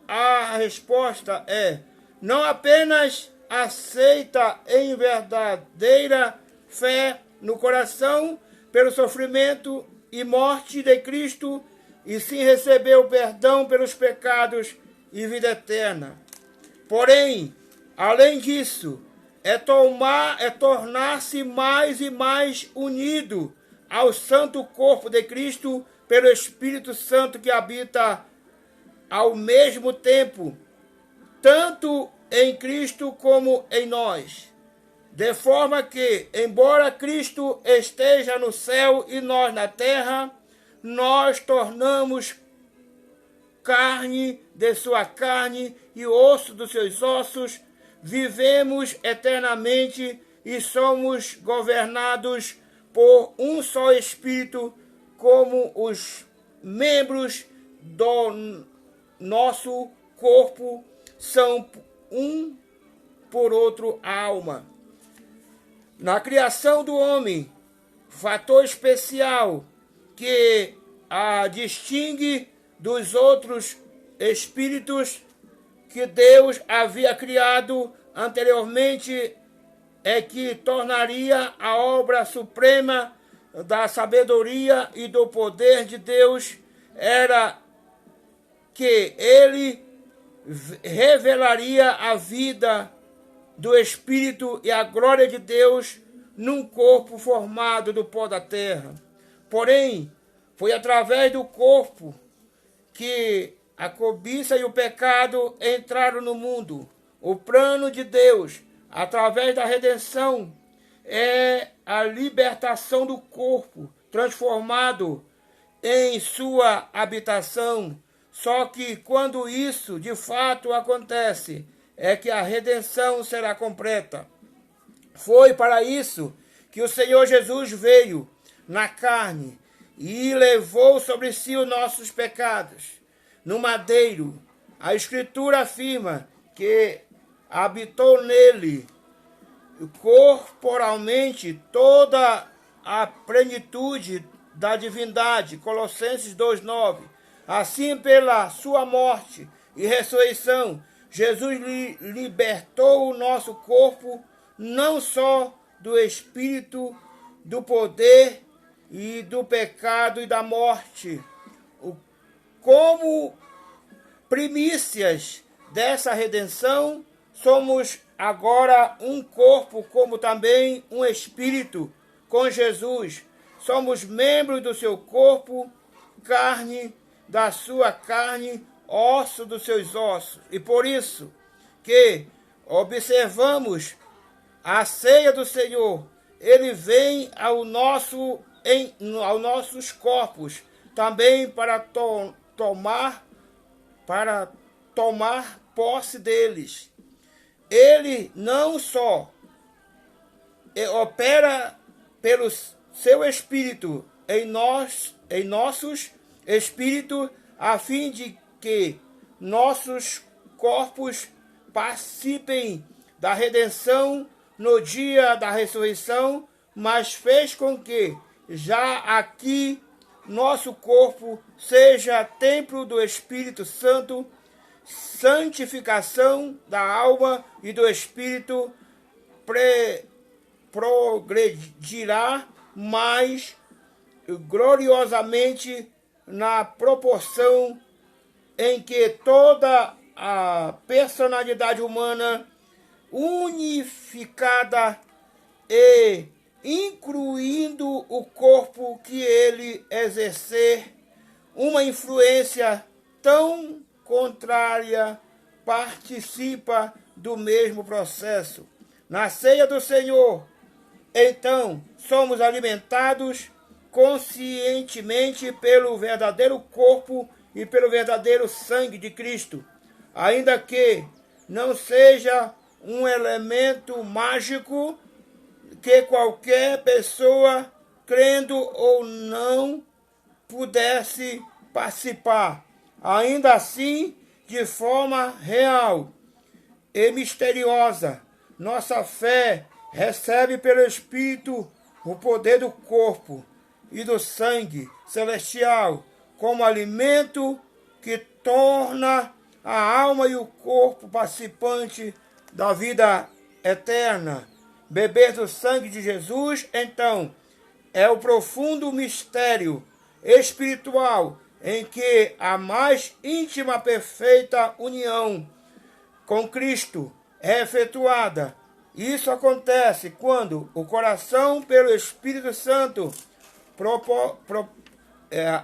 A resposta é: não apenas aceita em verdadeira fé no coração pelo sofrimento e morte de Cristo, e sim recebeu perdão pelos pecados e vida eterna. Porém, além disso, é tornar-se mais e mais unido ao santo corpo de Cristo pelo Espírito Santo que habita ao mesmo tempo, tanto em Cristo como em nós. De forma que, embora Cristo esteja no céu e nós na terra, nós tornamos carne de sua carne e osso dos seus ossos, vivemos eternamente e somos governados por um só Espírito, como os membros do nosso corpo são um por outro alma. Na criação do homem, fator especial que a distingue dos outros espíritos que Deus havia criado anteriormente é que tornaria a obra suprema da sabedoria e do poder de Deus era que ele revelaria a vida do Espírito e a glória de Deus num corpo formado do pó da terra. Porém, foi através do corpo que a cobiça e o pecado entraram no mundo. O plano de Deus, através da redenção, é a libertação do corpo, transformado em sua habitação. Só que quando isso de fato acontece, é que a redenção será completa. Foi para isso que o Senhor Jesus veio na carne e levou sobre si os nossos pecados. No madeiro, a Escritura afirma que habitou nele corporalmente toda a plenitude da divindade. Colossenses 2:9. Assim, pela sua morte e ressurreição, Jesus libertou o nosso corpo não só do espírito, do poder e do pecado e da morte. Como primícias dessa redenção, somos agora um corpo, como também um espírito com Jesus. Somos membros do seu corpo, carne da sua carne, osso dos seus ossos. E por isso que observamos a ceia do Senhor, ele vem aos nossos corpos, também para tomar posse deles. Ele não só opera pelo seu Espírito em nossos espíritos, a fim de que nossos corpos participem da redenção no dia da ressurreição, mas fez com que já aqui nosso corpo seja templo do Espírito Santo, santificação da alma e do Espírito progredirá mais gloriosamente na proporção em que toda a personalidade humana unificada e incluindo o corpo que ele exercer uma influência tão contrária, participa do mesmo processo. Na ceia do Senhor, então, somos alimentados conscientemente pelo verdadeiro corpo e pelo verdadeiro sangue de Cristo, ainda que não seja um elemento mágico que qualquer pessoa, crendo ou não, pudesse participar. Ainda assim, de forma real e misteriosa, nossa fé recebe pelo Espírito o poder do corpo e do sangue celestial como alimento que torna a alma e o corpo participante da vida eterna. Beber do sangue de Jesus, então, é o profundo mistério espiritual em que a mais íntima, perfeita união com Cristo é efetuada. Isso acontece quando o coração, pelo Espírito Santo,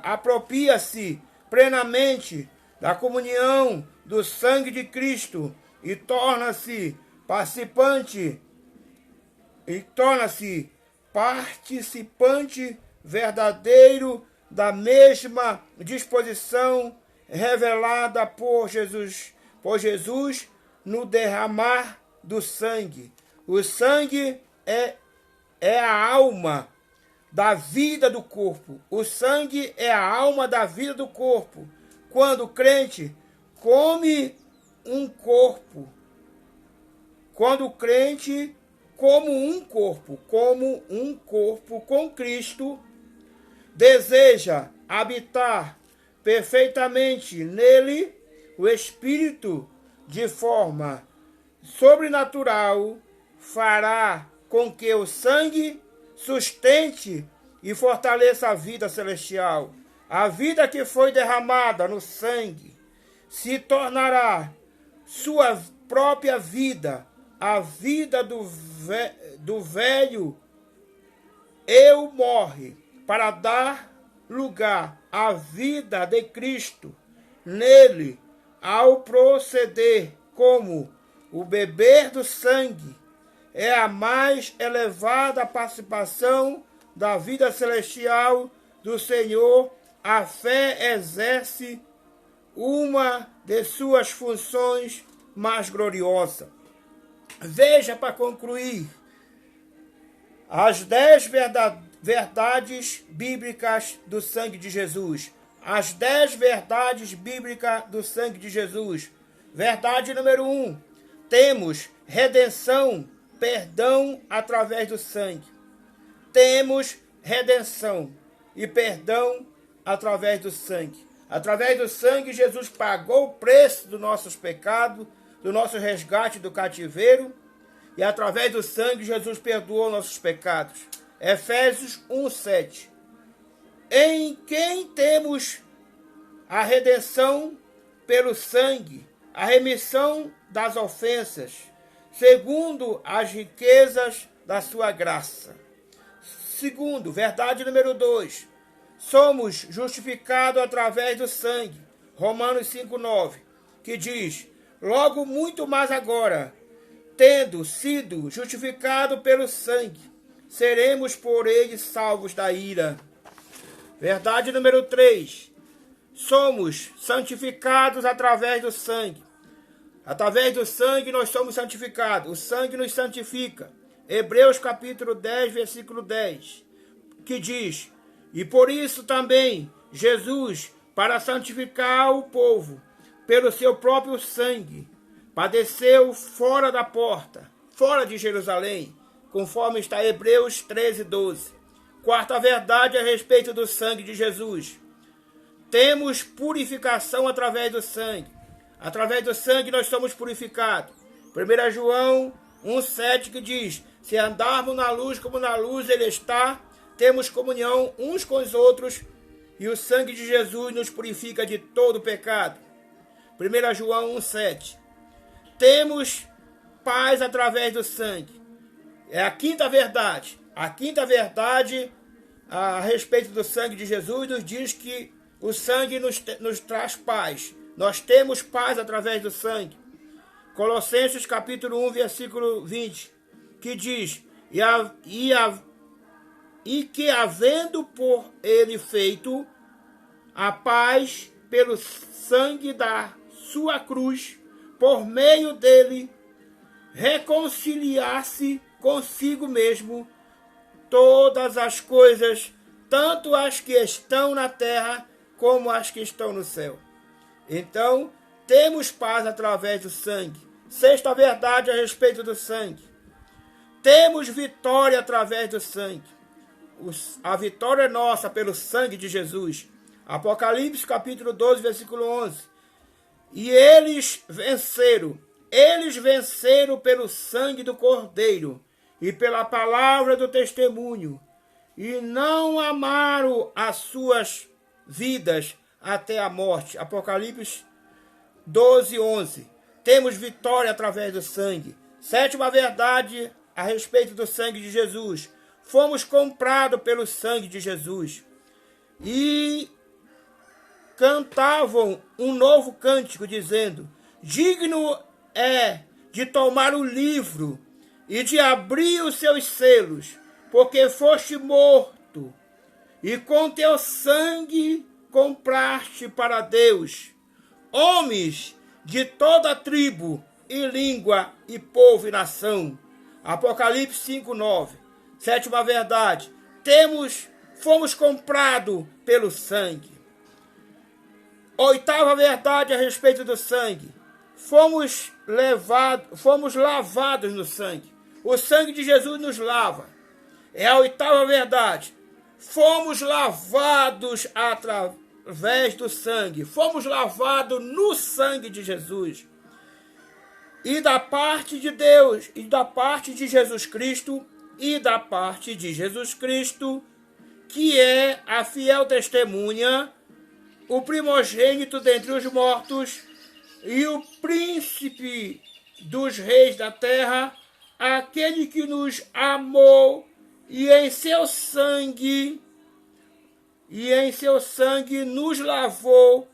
apropria-se plenamente da comunhão do sangue de Cristo e torna-se participante verdadeiro da mesma disposição revelada por Jesus no derramar do sangue. O sangue é a alma da vida do corpo. O sangue é a alma da vida do corpo. Quando o crente come um corpo, quando o crente como um corpo com Cristo, deseja habitar perfeitamente nele, o Espírito, de forma sobrenatural, fará com que o sangue sustente e fortaleça a vida celestial. A vida que foi derramada no sangue se tornará sua própria vida, a vida do velho eu morre, para dar lugar à vida de Cristo. Nele, ao proceder como o beber do sangue, é a mais elevada participação da vida celestial do Senhor, a fé exerce uma de suas funções mais gloriosas. Veja, para concluir, as 10 verdades bíblicas do sangue de Jesus. As 10 verdades bíblicas do sangue de Jesus. Verdade número 1. Temos redenção, perdão através do sangue. Temos redenção e perdão através do sangue. Através do sangue, Jesus pagou o preço dos nossos pecados, do nosso resgate do cativeiro. E através do sangue, Jesus perdoou nossos pecados. Efésios 1:7. Em quem temos a redenção pelo sangue, a remissão das ofensas, segundo as riquezas da sua graça. Segundo, verdade número 2. Somos justificados através do sangue. Romanos 5:9, que diz: logo muito mais agora, tendo sido justificado pelo sangue, seremos por ele salvos da ira. Verdade número 3. Somos santificados através do sangue. Através do sangue nós somos santificados. O sangue nos santifica. Hebreus capítulo 10, versículo 10, que diz: e por isso também Jesus, para santificar o povo, pelo seu próprio sangue, padeceu fora da porta, fora de Jerusalém, conforme está Hebreus 13:12. Quarta verdade a respeito do sangue de Jesus. Temos purificação através do sangue. Através do sangue nós somos purificados. 1 João 1:7, que diz: se andarmos na luz como na luz ele está, temos comunhão uns com os outros, e o sangue de Jesus nos purifica de todo pecado. 1 João 1:7. Temos paz através do sangue. É a quinta verdade. A quinta verdade a respeito do sangue de Jesus nos diz que o sangue nos traz paz. Nós temos paz através do sangue. Colossenses capítulo 1, versículo 20, que diz, e que havendo por ele feito a paz pelo sangue da sua cruz, por meio dele, reconciliar-se consigo mesmo todas as coisas, tanto as que estão na terra como as que estão no céu. Então, temos paz através do sangue. Sexta verdade a respeito do sangue. Temos vitória através do sangue. A vitória é nossa pelo sangue de Jesus. Apocalipse capítulo 12, versículo 11. E eles venceram pelo sangue do Cordeiro e pela palavra do testemunho, e não amaram as suas vidas até a morte. Apocalipse 12, 11. Temos vitória através do sangue. Sétima verdade a respeito do sangue de Jesus. Fomos comprados pelo sangue de Jesus. E cantavam um novo cântico, dizendo, digno é de tomar o livro e de abrir os seus selos, porque foste morto, e com teu sangue compraste para Deus homens de toda tribo, e língua, e povo, e nação. Apocalipse 5, 9. Sétima verdade, fomos comprados pelo sangue. Oitava verdade a respeito do sangue, fomos lavados no sangue. O sangue de Jesus nos lava. É a oitava verdade. Fomos lavados através do sangue. Fomos lavados no sangue de Jesus. E da parte de Deus, e da parte de Jesus Cristo, que é a fiel testemunha, o primogênito dentre os mortos, e o príncipe dos reis da terra, aquele que nos amou e em seu sangue nos lavou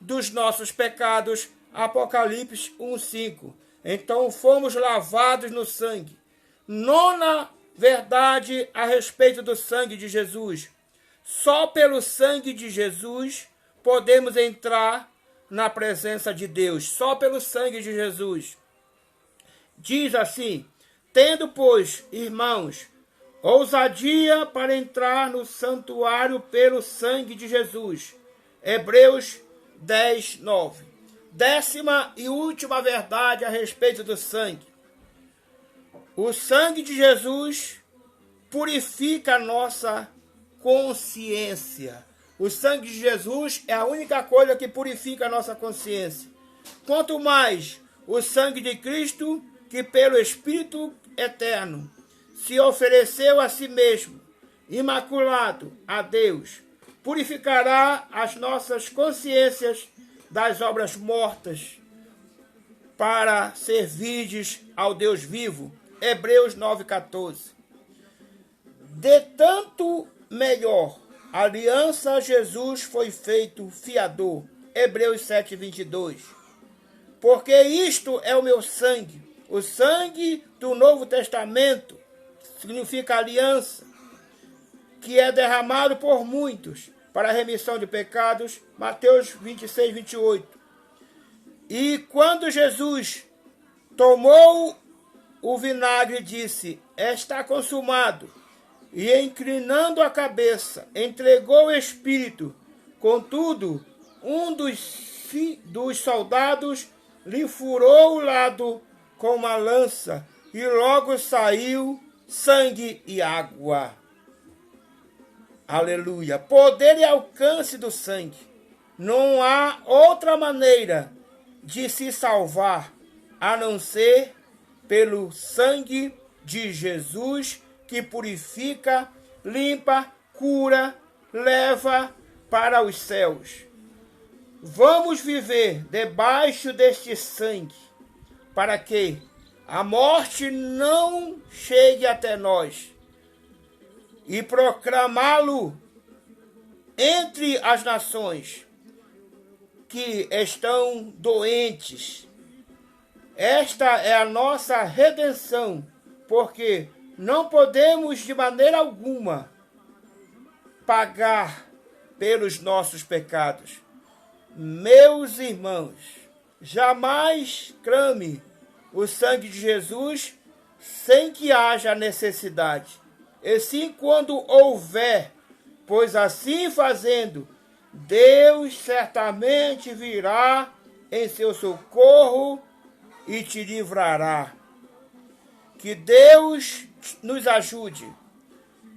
dos nossos pecados. Apocalipse 1:5. Então fomos lavados no sangue. Nona verdade a respeito do sangue de Jesus. Só pelo sangue de Jesus podemos entrar na presença de Deus. Só pelo sangue de Jesus. Diz assim, tendo, pois, irmãos, ousadia para entrar no santuário pelo sangue de Jesus. Hebreus 10, 9. Décima e última verdade a respeito do sangue. O sangue de Jesus purifica a nossa consciência. O sangue de Jesus é a única coisa que purifica a nossa consciência. Quanto mais o sangue de Cristo, que pelo Espírito Eterno se ofereceu a si mesmo, imaculado a Deus, purificará as nossas consciências das obras mortas para servirdes ao Deus vivo. Hebreus 9,14. De tanto melhor aliança Jesus foi feito fiador. Hebreus 7,22. Porque isto é o meu sangue, o sangue do Novo Testamento, significa aliança, que é derramado por muitos para a remissão de pecados. Mateus 26, 28. E quando Jesus tomou o vinagre, disse, está consumado, e inclinando a cabeça, entregou o Espírito. Contudo, um dos soldados lhe furou o lado com uma lança, e logo saiu sangue e água. Aleluia! Poder e alcance do sangue. Não há outra maneira de se salvar a não ser pelo sangue de Jesus, que purifica, limpa, cura, leva para os céus. Vamos viver debaixo deste sangue. Para quê? a morte não chegue até nós, e proclamá-lo entre as nações que estão doentes. Esta é a nossa redenção, porque não podemos de maneira alguma pagar pelos nossos pecados. Meus irmãos, jamais clame o sangue de Jesus sem que haja necessidade. E sim quando houver, pois assim fazendo, Deus certamente virá em seu socorro e te livrará. Que Deus nos ajude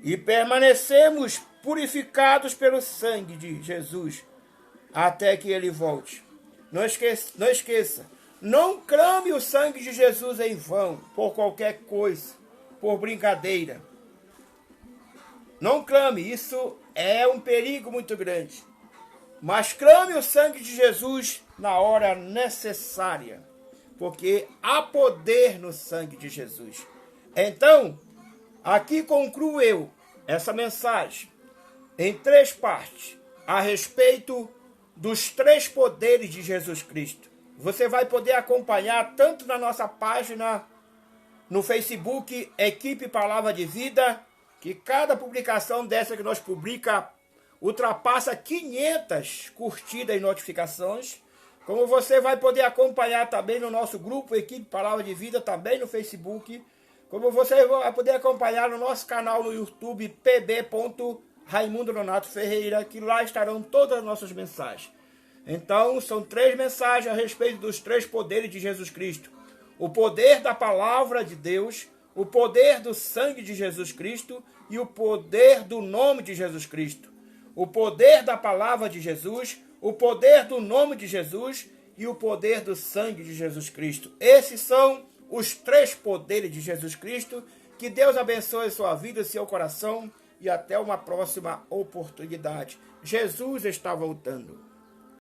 e permanecemos purificados pelo sangue de Jesus até que ele volte. Não esqueça, não clame o sangue de Jesus em vão, por qualquer coisa, por brincadeira. Não clame, isso é um perigo muito grande. Mas clame o sangue de Jesus na hora necessária, porque há poder no sangue de Jesus. Então, aqui concluo eu essa mensagem em 3 partes, a respeito dos 3 poderes de Jesus Cristo. Você vai poder acompanhar tanto na nossa página no Facebook, Equipe Palavra de Vida, que cada publicação dessa que nós publica ultrapassa 500 curtidas e notificações. Como você vai poder acompanhar também no nosso grupo Equipe Palavra de Vida, também no Facebook. Como você vai poder acompanhar no nosso canal no YouTube, pb.Raimundo Nonato Ferreira, que lá estarão todas as nossas mensagens. Então, são 3 mensagens a respeito dos 3 poderes de Jesus Cristo. O poder da palavra de Deus, o poder do sangue de Jesus Cristo e o poder do nome de Jesus Cristo. O poder da palavra de Jesus, o poder do nome de Jesus e o poder do sangue de Jesus Cristo. Esses são os 3 poderes de Jesus Cristo. Que Deus abençoe sua vida e seu coração e até uma próxima oportunidade. Jesus está voltando.